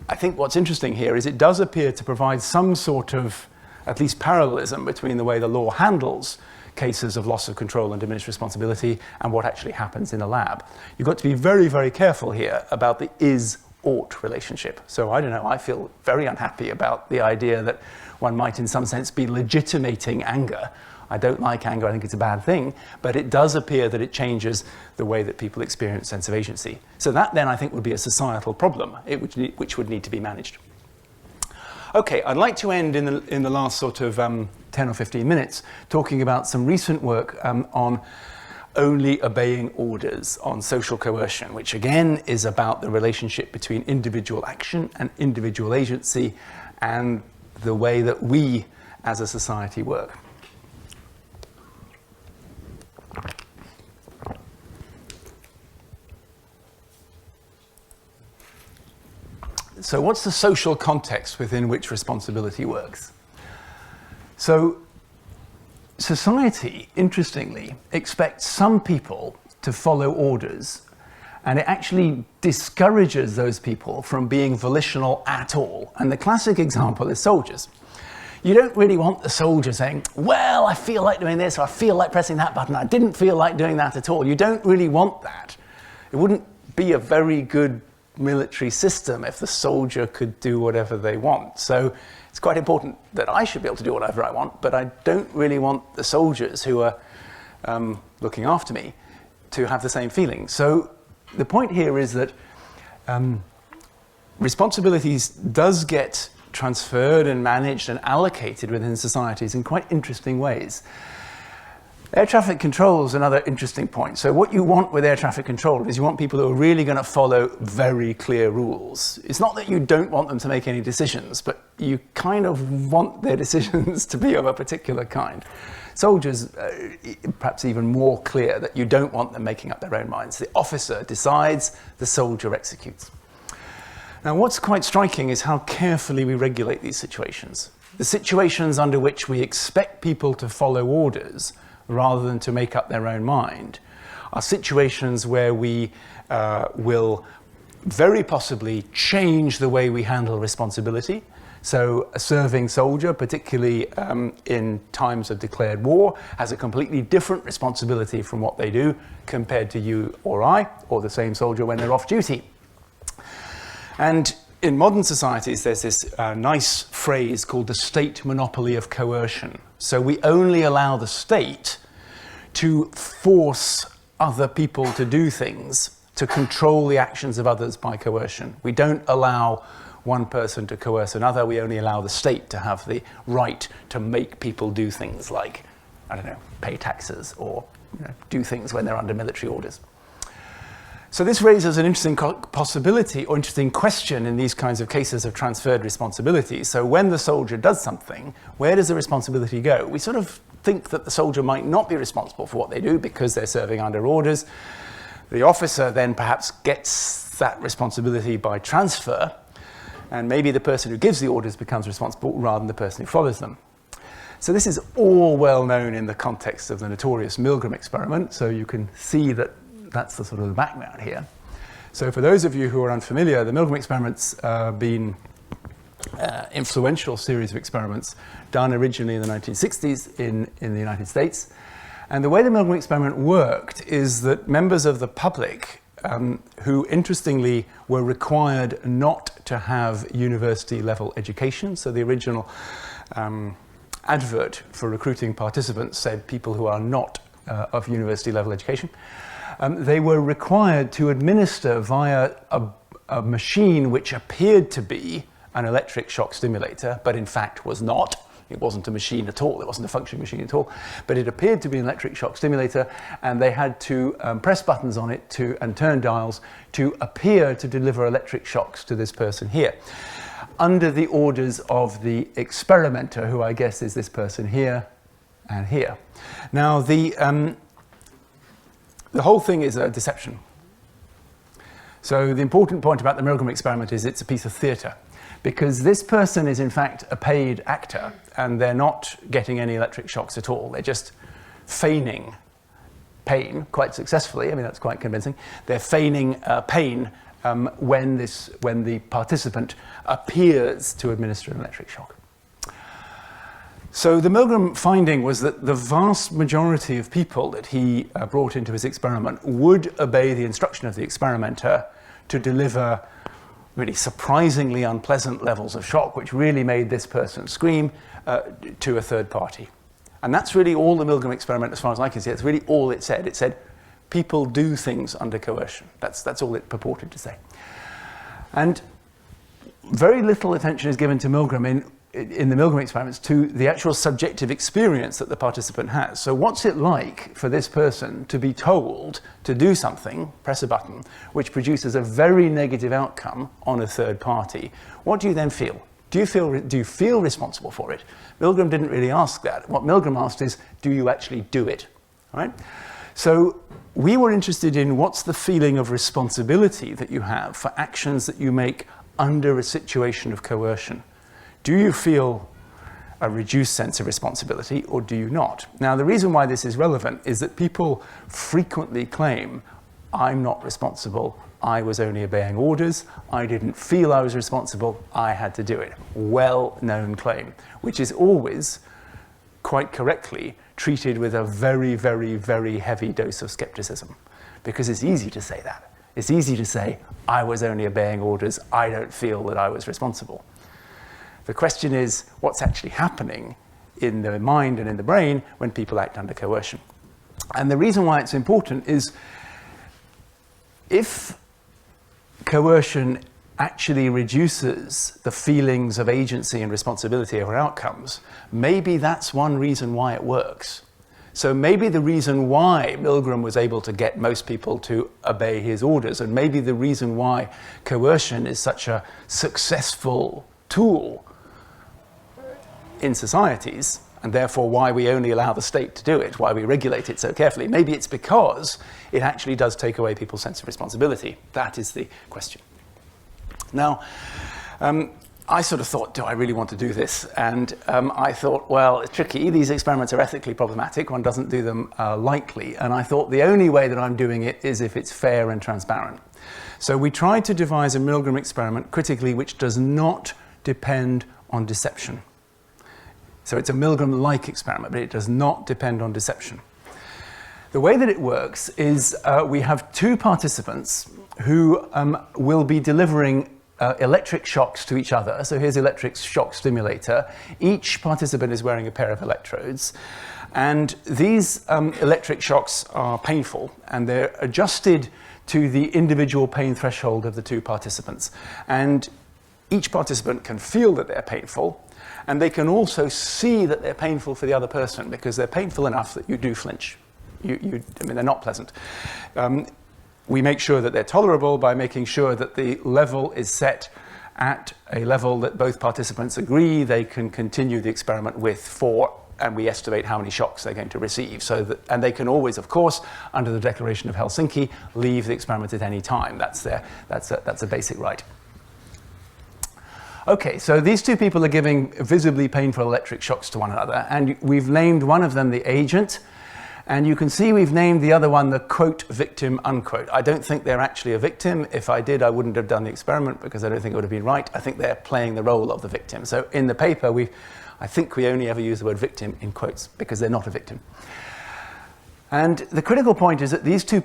I think what's interesting here is it does appear to provide some sort of, at least parallelism between the way the law handles cases of loss of control and diminished responsibility and what actually happens in a lab. You've got to be very, very careful here about the is-ought relationship. So I don't know, I feel very unhappy about the idea that one might in some sense be legitimating anger. I don't like anger, I think it's a bad thing, but it does appear that it changes the way that people experience sense of agency. So that then I think would be a societal problem, which would need to be managed. Okay, I'd like to end in the last sort of 10 or 15 minutes talking about some recent work on only obeying orders, on social coercion, which again is about the relationship between individual action and individual agency and the way that we as a society work. So what's the social context within which responsibility works? So society, interestingly, expects some people to follow orders, and it actually discourages those people from being volitional at all. And the classic example is soldiers. You don't really want the soldier saying, well, I feel like doing this, or I feel like pressing that button, I didn't feel like doing that at all. You don't really want that. It wouldn't be a very good military system if the soldier could do whatever they want. So it's quite important that I should be able to do whatever I want, but I don't really want the soldiers who are looking after me to have the same feeling. So the point here is that responsibilities does get transferred and managed and allocated within societies in quite interesting ways. Air traffic control is another interesting point. So what you want with air traffic control is you want people who are really going to follow very clear rules. It's not that you don't want them to make any decisions, but you kind of want their decisions to be of a particular kind. Soldiers, perhaps even more clear that you don't want them making up their own minds. The officer decides, the soldier executes. Now, what's quite striking is how carefully we regulate these situations. The situations under which we expect people to follow orders rather than to make up their own mind are situations where we will very possibly change the way we handle responsibility. So a serving soldier, particularly in times of declared war, has a completely different responsibility from what they do compared to you or I, or the same soldier when they're off duty. And in modern societies, there's this nice phrase called the state monopoly of coercion. So we only allow the state to force other people to do things to control the actions of others by coercion. We don't allow one person to coerce another. We only allow the state to have the right to make people do things like, I don't know, pay taxes or do things when they're under military orders. So this raises an interesting possibility or interesting question in these kinds of cases of transferred responsibility. So when the soldier does something, where does the responsibility go? We sort of think that the soldier might not be responsible for what they do because they're serving under orders. The officer then perhaps gets that responsibility by transfer, and maybe the person who gives the orders becomes responsible rather than the person who follows them. So this is all well known in the context of the notorious Milgram experiment, so you can see that that's the sort of the background here. So for those of you who are unfamiliar, the Milgram experiment's been influential series of experiments done originally in the 1960s in the United States. And the way the Milgram experiment worked is that members of the public who interestingly were required not to have university level education, so the original advert for recruiting participants said people who are not of university level education, they were required to administer via a machine which appeared to be an electric shock stimulator, but in fact was not. It wasn't a machine at all. It wasn't a functioning machine at all. But it appeared to be an electric shock stimulator, and they had to press buttons on it and turn dials to appear to deliver electric shocks to this person here, under the orders of the experimenter, who I guess is this person here and here. Now, the whole thing is a deception. So the important point about the Milgram experiment is it's a piece of theatre, because this person is in fact a paid actor, and they're not getting any electric shocks at all. They're just feigning pain quite successfully. I mean, that's quite convincing. They're feigning pain when the participant appears to administer an electric shock. So the Milgram finding was that the vast majority of people that he brought into his experiment would obey the instruction of the experimenter to deliver really surprisingly unpleasant levels of shock, which really made this person scream, to a third party. And that's really all the Milgram experiment, as far as I can see. It's really all it said. It said people do things under coercion. That's all it purported to say. And very little attention is given to Milgram in the Milgram experiments to the actual subjective experience that the participant has. So what's it like for this person to be told to do something, press a button, which produces a very negative outcome on a third party? What do you then feel? Do you feel responsible for it? Milgram didn't really ask that. What Milgram asked is, do you actually do it? All right? So we were interested in what's the feeling of responsibility that you have for actions that you make under a situation of coercion. Do you feel a reduced sense of responsibility, or do you not? Now, the reason why this is relevant is that people frequently claim, I'm not responsible, I was only obeying orders, I didn't feel I was responsible, I had to do it. Well-known claim, which is always, quite correctly, treated with a very, very, very heavy dose of skepticism, because it's easy to say that. It's easy to say, I was only obeying orders, I don't feel that I was responsible. The question is, what's actually happening in the mind and in the brain when people act under coercion? And the reason why it's important is, if coercion actually reduces the feelings of agency and responsibility over outcomes, maybe that's one reason why it works. So maybe the reason why Milgram was able to get most people to obey his orders, and maybe the reason why coercion is such a successful tool in societies, and therefore why we only allow the state to do it, why we regulate it so carefully, maybe it's because it actually does take away people's sense of responsibility. That is the question. Now, I sort of thought, do I really want to do this? And I thought, well, it's tricky. These experiments are ethically problematic. One doesn't do them lightly. And I thought the only way that I'm doing it is if it's fair and transparent. So we tried to devise a Milgram experiment critically which does not depend on deception. So it's a Milgram-like experiment, but it does not depend on deception. The way that it works is we have two participants who will be delivering electric shocks to each other. So here's electric shock stimulator. Each participant is wearing a pair of electrodes. And these electric shocks are painful, and they're adjusted to the individual pain threshold of the two participants. And each participant can feel that they're painful, and they can also see that they're painful for the other person, because they're painful enough that you do flinch. I mean, they're not pleasant. We make sure that they're tolerable by making sure that the level is set at a level that both participants agree they can continue the experiment with and we estimate how many shocks they're going to receive. And they can always, of course, under the Declaration of Helsinki, leave the experiment at any time. That's a basic right. Okay, so these two people are giving visibly painful electric shocks to one another, and we've named one of them the agent, and you can see we've named the other one the quote victim unquote. I don't think they're actually a victim. If I did, I wouldn't have done the experiment because I don't think it would have been right. I think they're playing the role of the victim. So in the paper, I think we only ever use the word victim in quotes because they're not a victim. And the critical point is that these two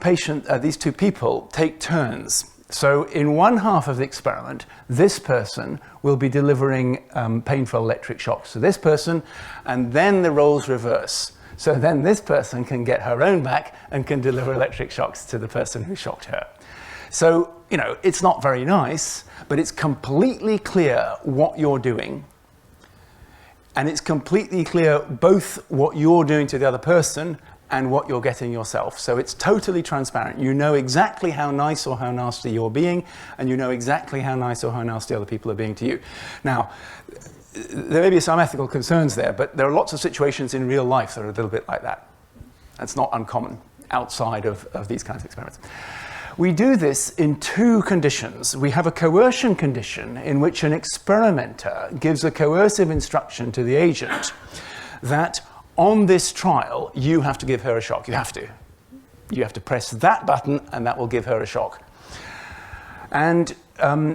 people take turns. So in one half of the experiment, this person will be delivering painful electric shocks to this person, and then the roles reverse. So then this person can get her own back and can deliver electric shocks to the person who shocked her. So, it's not very nice, but it's completely clear what you're doing. And it's completely clear both what you're doing to the other person and what you're getting yourself. So it's totally transparent. You know exactly how nice or how nasty you're being, and you know exactly how nice or how nasty other people are being to you. Now, there may be some ethical concerns there, but there are lots of situations in real life that are a little bit like that. That's not uncommon outside of these kinds of experiments. We do this in two conditions. We have a coercion condition in which an experimenter gives a coercive instruction to the agent that on this trial, you have to give her a shock. You have to. You have to press that button, and that will give her a shock. And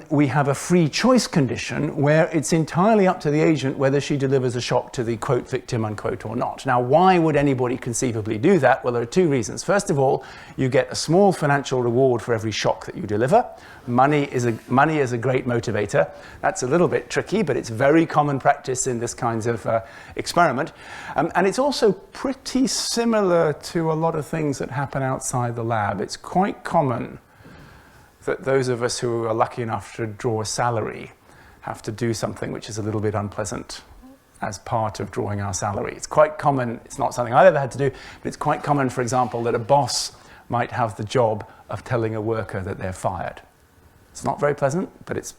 we have a free choice condition where it's entirely up to the agent whether she delivers a shock to the quote victim unquote or not. Now, why would anybody conceivably do that? Well, there are two reasons. First of all, you get a small financial reward for every shock that you deliver. Money is a great motivator. That's a little bit tricky, but it's very common practice in this kinds of experiment. And it's also pretty similar to a lot of things that happen outside the lab. It's quite common that those of us who are lucky enough to draw a salary have to do something which is a little bit unpleasant as part of drawing our salary. It's quite common, it's not something I've ever had to do, but it's quite common, for example, that a boss might have the job of telling a worker that they're fired. It's not very pleasant, but it's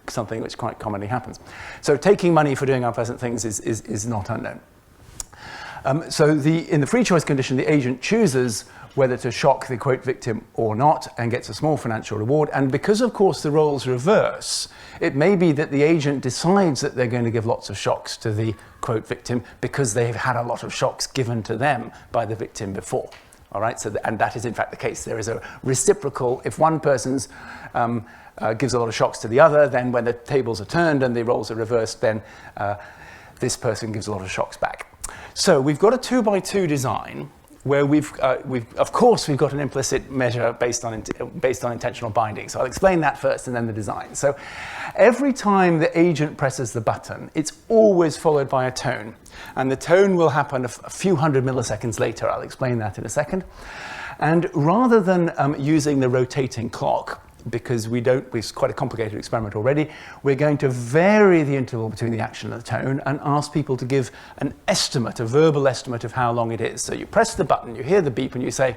something which quite commonly happens. So taking money for doing unpleasant things is not unknown. So in the free choice condition, the agent chooses whether to shock the quote victim or not and gets a small financial reward. And because, of course, the roles reverse, it may be that the agent decides that they're going to give lots of shocks to the quote victim because they've had a lot of shocks given to them by the victim before. All right, and that is in fact the case. There is a reciprocal, if one person's gives a lot of shocks to the other, then when the tables are turned and the roles are reversed, then this person gives a lot of shocks back. So we've got a 2x2 design where we've got an implicit measure based on intentional binding. So I'll explain that first and then the design. So every time the agent presses the button, it's always followed by a tone. And the tone will happen a few hundred milliseconds later. I'll explain that in a second. And rather than using the rotating clock, because it's quite a complicated experiment already, we're going to vary the interval between the action and the tone and ask people to give an estimate, a verbal estimate of how long it is. So you press the button, you hear the beep, and you say,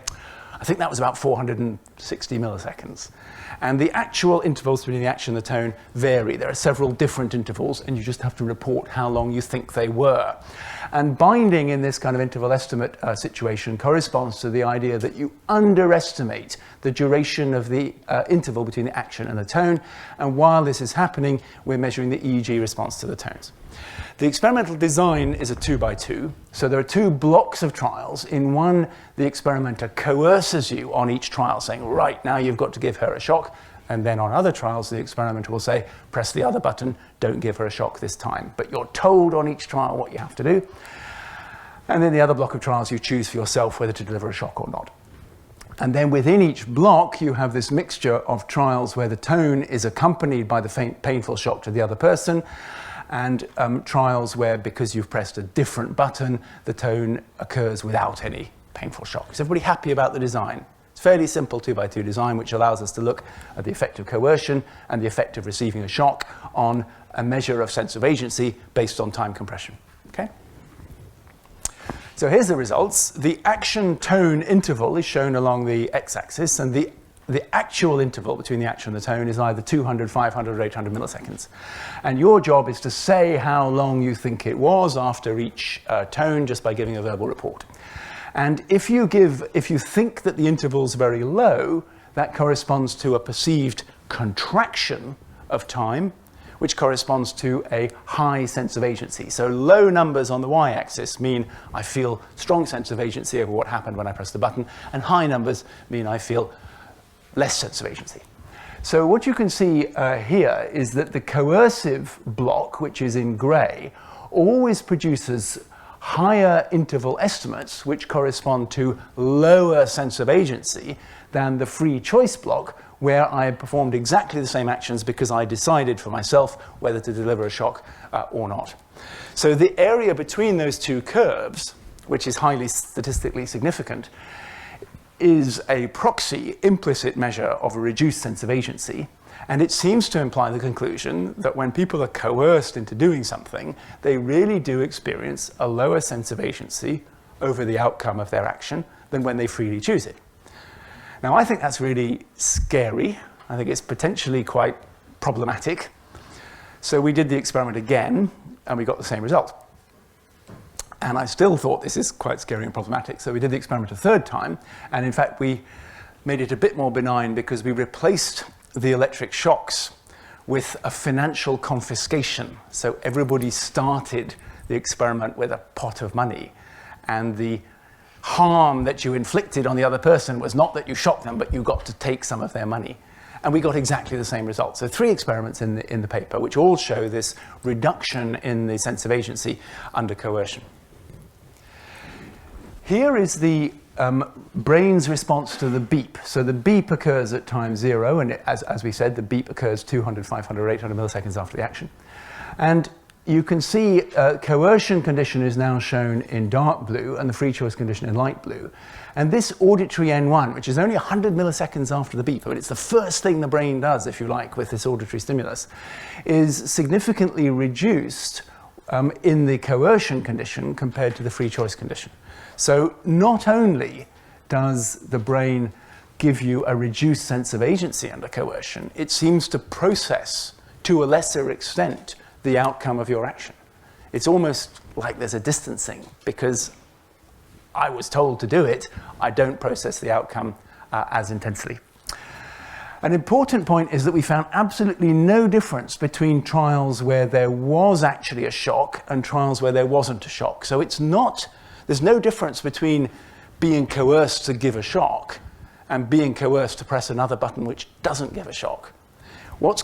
I think that was about 460 milliseconds. And the actual intervals between the action and the tone vary. There are several different intervals, and you just have to report how long you think they were. And binding in this kind of interval estimate situation corresponds to the idea that you underestimate the duration of the interval between the action and the tone. And while this is happening, we're measuring the EEG response to the tones. The experimental design is a 2x2. So there are two blocks of trials. In one, the experimenter coerces you on each trial, saying, right, now you've got to give her a shock. And then on other trials, the experimenter will say, press the other button, don't give her a shock this time. But you're told on each trial what you have to do. And then the other block of trials, you choose for yourself whether to deliver a shock or not. And then within each block, you have this mixture of trials where the tone is accompanied by the painful shock to the other person, and trials where, because you've pressed a different button, the tone occurs without any painful shock. Is everybody happy about the design? It's fairly simple 2x2 design, which allows us to look at the effect of coercion and the effect of receiving a shock on a measure of sense of agency based on time compression. Okay? So here's the results. The action tone interval is shown along the x-axis, and the actual interval between the action and the tone is either 200, 500, or 800 milliseconds. And your job is to say how long you think it was after each tone just by giving a verbal report. And if you think that the interval is very low, that corresponds to a perceived contraction of time, which corresponds to a high sense of agency. So low numbers on the y-axis mean I feel strong sense of agency over what happened when I pressed the button, and high numbers mean I feel less sense of agency. So what you can see here is that the coercive block, which is in gray, always produces higher interval estimates, which correspond to lower sense of agency than the free choice block, where I performed exactly the same actions because I decided for myself whether to deliver a shock or not. So the area between those two curves, which is highly statistically significant, is a proxy implicit measure of a reduced sense of agency. And it seems to imply the conclusion that when people are coerced into doing something, they really do experience a lower sense of agency over the outcome of their action than when they freely choose it. Now, I think that's really scary. I think it's potentially quite problematic. So we did the experiment again, and we got the same result. And I still thought this is quite scary and problematic. So we did the experiment a third time, and in fact, we made it a bit more benign because we replaced the electric shocks with a financial confiscation. So everybody started the experiment with a pot of money, and the harm that you inflicted on the other person was not that you shocked them, but you got to take some of their money. And we got exactly the same result. So 3 experiments in the paper, which all show this reduction in the sense of agency under coercion. Here is the brain's response to the beep. So the beep occurs at time 0, and as we said, the beep occurs 200, 500, 800 milliseconds after the action. And you can see coercion condition is now shown in dark blue and the free choice condition in light blue. And this auditory N1, which is only 100 milliseconds after the beep, I mean, it's the first thing the brain does, if you like, with this auditory stimulus, is significantly reduced in the coercion condition compared to the free choice condition. So not only does the brain give you a reduced sense of agency under coercion, it seems to process to a lesser extent the outcome of your action. It's almost like there's a distancing because I was told to do it, I don't process the outcome as intensely. An important point is that we found absolutely no difference between trials where there was actually a shock and trials where there wasn't a shock. So there's no difference between being coerced to give a shock and being coerced to press another button which doesn't give a shock. What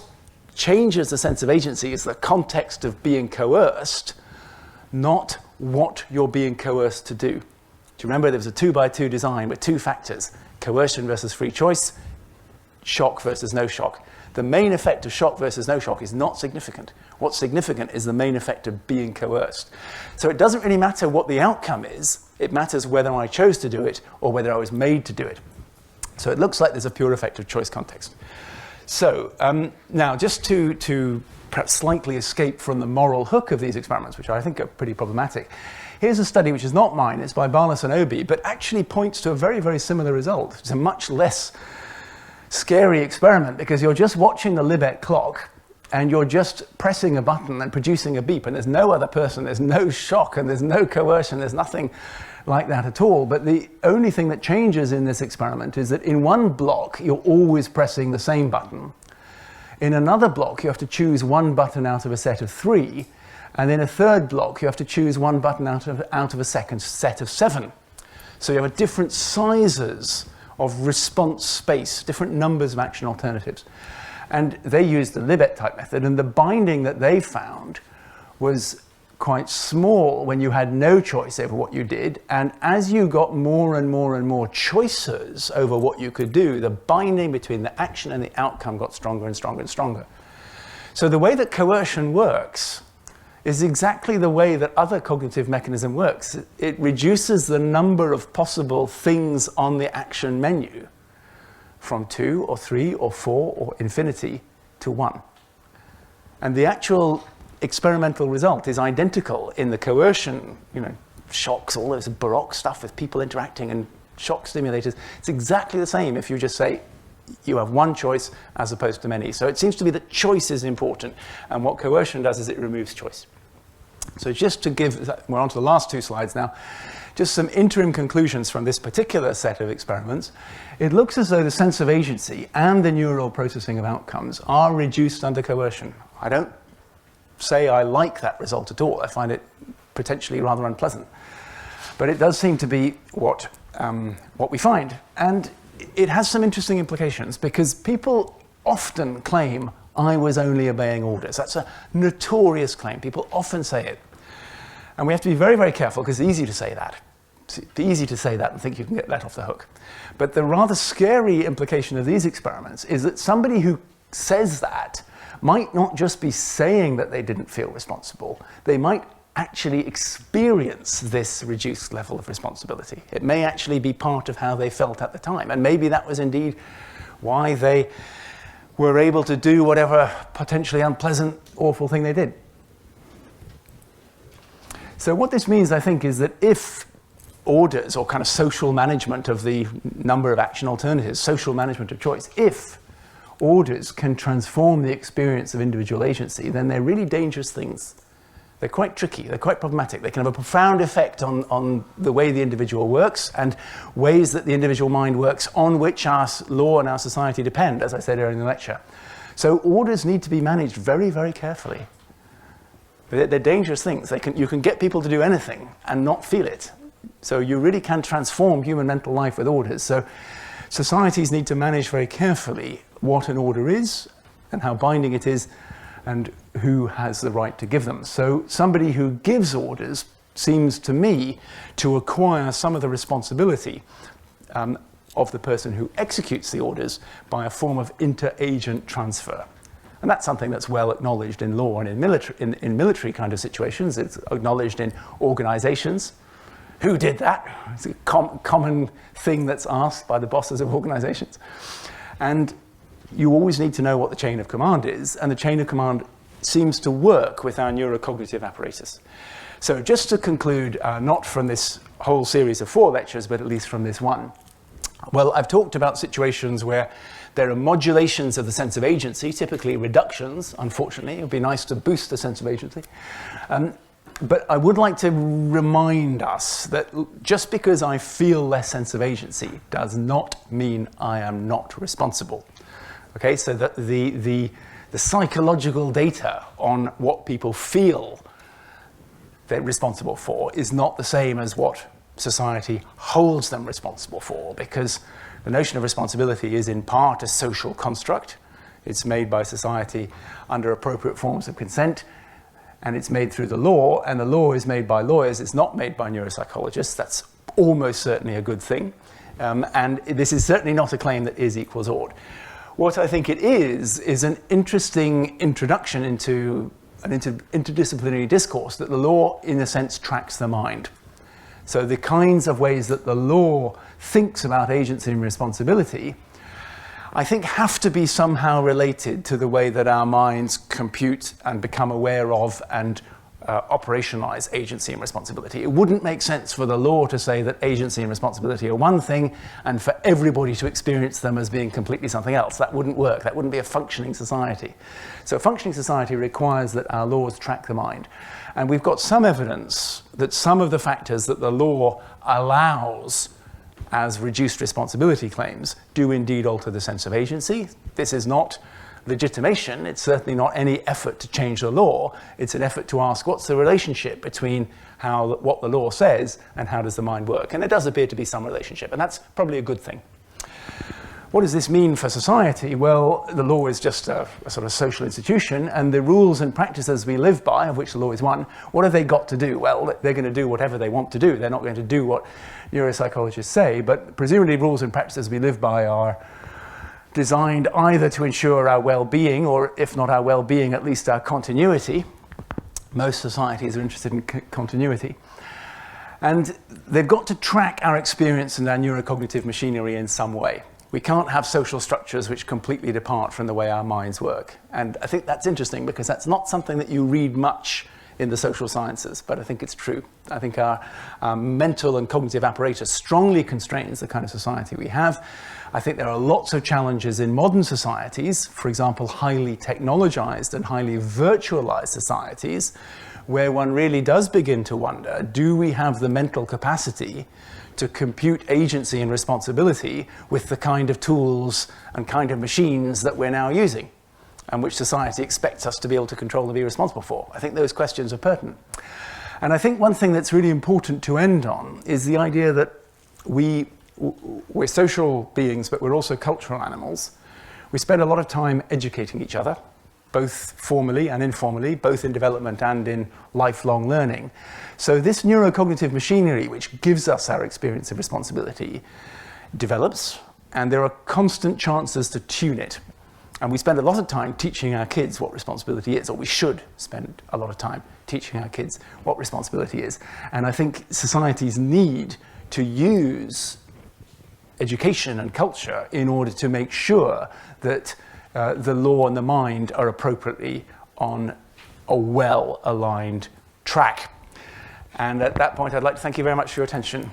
changes the sense of agency is the context of being coerced, not what you're being coerced to do. Do you remember there was a 2x2 design with 2 factors, coercion versus free choice, shock versus no shock. The main effect of shock versus no shock is not significant. What's significant is the main effect of being coerced. So it doesn't really matter what the outcome is, it matters whether I chose to do it or whether I was made to do it. So it looks like there's a pure effect of choice context. So now just to perhaps slightly escape from the moral hook of these experiments, which I think are pretty problematic, here's a study which is not mine, it's by Barlas and Obi, but actually points to a very, very similar result. It's a much less scary experiment because you're just watching the Libet clock and you're just pressing a button and producing a beep, and there's no other person, there's no shock, and there's no coercion, there's nothing like that at all. But the only thing that changes in this experiment is that in one block, you're always pressing the same button. In another block, you have to choose one button out of a set of 3, and in a third block, you have to choose one button out of a second set of 7. So you have different sizes of response space, different numbers of action alternatives. And they used the Libet type method, and the binding that they found was quite small when you had no choice over what you did, and as you got more and more and more choices over what you could do, the binding between the action and the outcome got stronger and stronger and stronger. So the way that coercion works is exactly the way that other cognitive mechanism works. It reduces the number of possible things on the action menu from 2 or 3 or 4 or infinity to 1. And the actual experimental result is identical in the coercion, shocks, all this Baroque stuff with people interacting and shock stimulators. It's exactly the same if you just say you have one choice as opposed to many. So it seems to be that choice is important, and what coercion does is it removes choice. So just to give, we're on to the last 2 slides now, just some interim conclusions from this particular set of experiments. It looks as though the sense of agency and the neural processing of outcomes are reduced under coercion. I don't say I like that result at all. I find it potentially rather unpleasant. But it does seem to be what we find. And it has some interesting implications, because people often claim I was only obeying orders. That's a notorious claim. People often say it. And we have to be very, very careful, because it's easy to say that. It's easy to say that and think you can get let off the hook. But the rather scary implication of these experiments is that somebody who says that might not just be saying that they didn't feel responsible. They might actually experience this reduced level of responsibility. It may actually be part of how they felt at the time. And maybe that was indeed why they were able to do whatever potentially unpleasant, awful thing they did. So what this means, I think, is that if orders, or kind of social management of the number of action alternatives, social management of choice, if orders can transform the experience of individual agency, then they're really dangerous things. They're quite tricky, they're quite problematic. They can have a profound effect on the way the individual works and ways that the individual mind works, on which our law and our society depend, as I said earlier in the lecture. So orders need to be managed very, very carefully. They're dangerous things. You can get people to do anything and not feel it. So you really can transform human mental life with orders. So societies need to manage very carefully what an order is and how binding it is and who has the right to give them. So somebody who gives orders seems to me to acquire some of the responsibility of the person who executes the orders by a form of inter-agent transfer. And that's something that's well acknowledged in law and in military kind of situations. It's acknowledged in organizations. Who did that? It's a common thing that's asked by the bosses of organizations. And you always need to know what the chain of command is, and the chain of command seems to work with our neurocognitive apparatus. So just to conclude, not from this whole series of 4 lectures, but at least from this one. Well, I've talked about situations where there are modulations of the sense of agency, typically reductions, unfortunately. It would be nice to boost the sense of agency. But I would like to remind us that just because I feel less sense of agency does not mean I am not responsible. Okay, so that the psychological data on what people feel they're responsible for is not the same as what society holds them responsible for, because the notion of responsibility is in part a social construct. It's made by society under appropriate forms of consent, and it's made through the law, and the law is made by lawyers. It's not made by neuropsychologists. That's almost certainly a good thing. And this is certainly not a claim that is equals ought. What I think it is an interesting introduction into an interdisciplinary discourse that the law, in a sense, tracks the mind. So the kinds of ways that the law thinks about agency and responsibility, I think, have to be somehow related to the way that our minds compute and become aware of and operationalize agency and responsibility. It wouldn't make sense for the law to say that agency and responsibility are one thing and for everybody to experience them as being completely something else. That wouldn't work. That wouldn't be a functioning society. So a functioning society requires that our laws track the mind. And we've got some evidence that some of the factors that the law allows as reduced responsibility claims do indeed alter the sense of agency. This is not legitimation. It's certainly not any effort to change the law. It's an effort to ask what's the relationship between what the law says and how does the mind work. And there does appear to be some relationship, and that's probably a good thing. What does this mean for society? Well, the law is just a sort of social institution, and the rules and practices we live by, of which the law is one, what have they got to do? Well, they're going to do whatever they want to do. They're not going to do what neuropsychologists say, but presumably rules and practices we live by are designed either to ensure our well-being, or if not our well-being, at least our continuity. Most societies are interested in continuity. And they've got to track our experience and our neurocognitive machinery in some way. We can't have social structures which completely depart from the way our minds work. And I think that's interesting because that's not something that you read much in the social sciences, but I think it's true. I think our mental and cognitive apparatus strongly constrains the kind of society we have. I think there are lots of challenges in modern societies, for example, highly technologized and highly virtualized societies, where one really does begin to wonder, do we have the mental capacity to compute agency and responsibility with the kind of tools and kind of machines that we're now using, and which society expects us to be able to control and be responsible for? I think those questions are pertinent. And I think one thing that's really important to end on is the idea that we're social beings, but we're also cultural animals. We spend a lot of time educating each other, both formally and informally, both in development and in lifelong learning. So this neurocognitive machinery, which gives us our experience of responsibility, develops, and there are constant chances to tune it. And we spend a lot of time teaching our kids what responsibility is, or we should spend a lot of time teaching our kids what responsibility is. And I think societies need to use education and culture in order to make sure that the law and the mind are appropriately on a well-aligned track. And at that point, I'd like to thank you very much for your attention.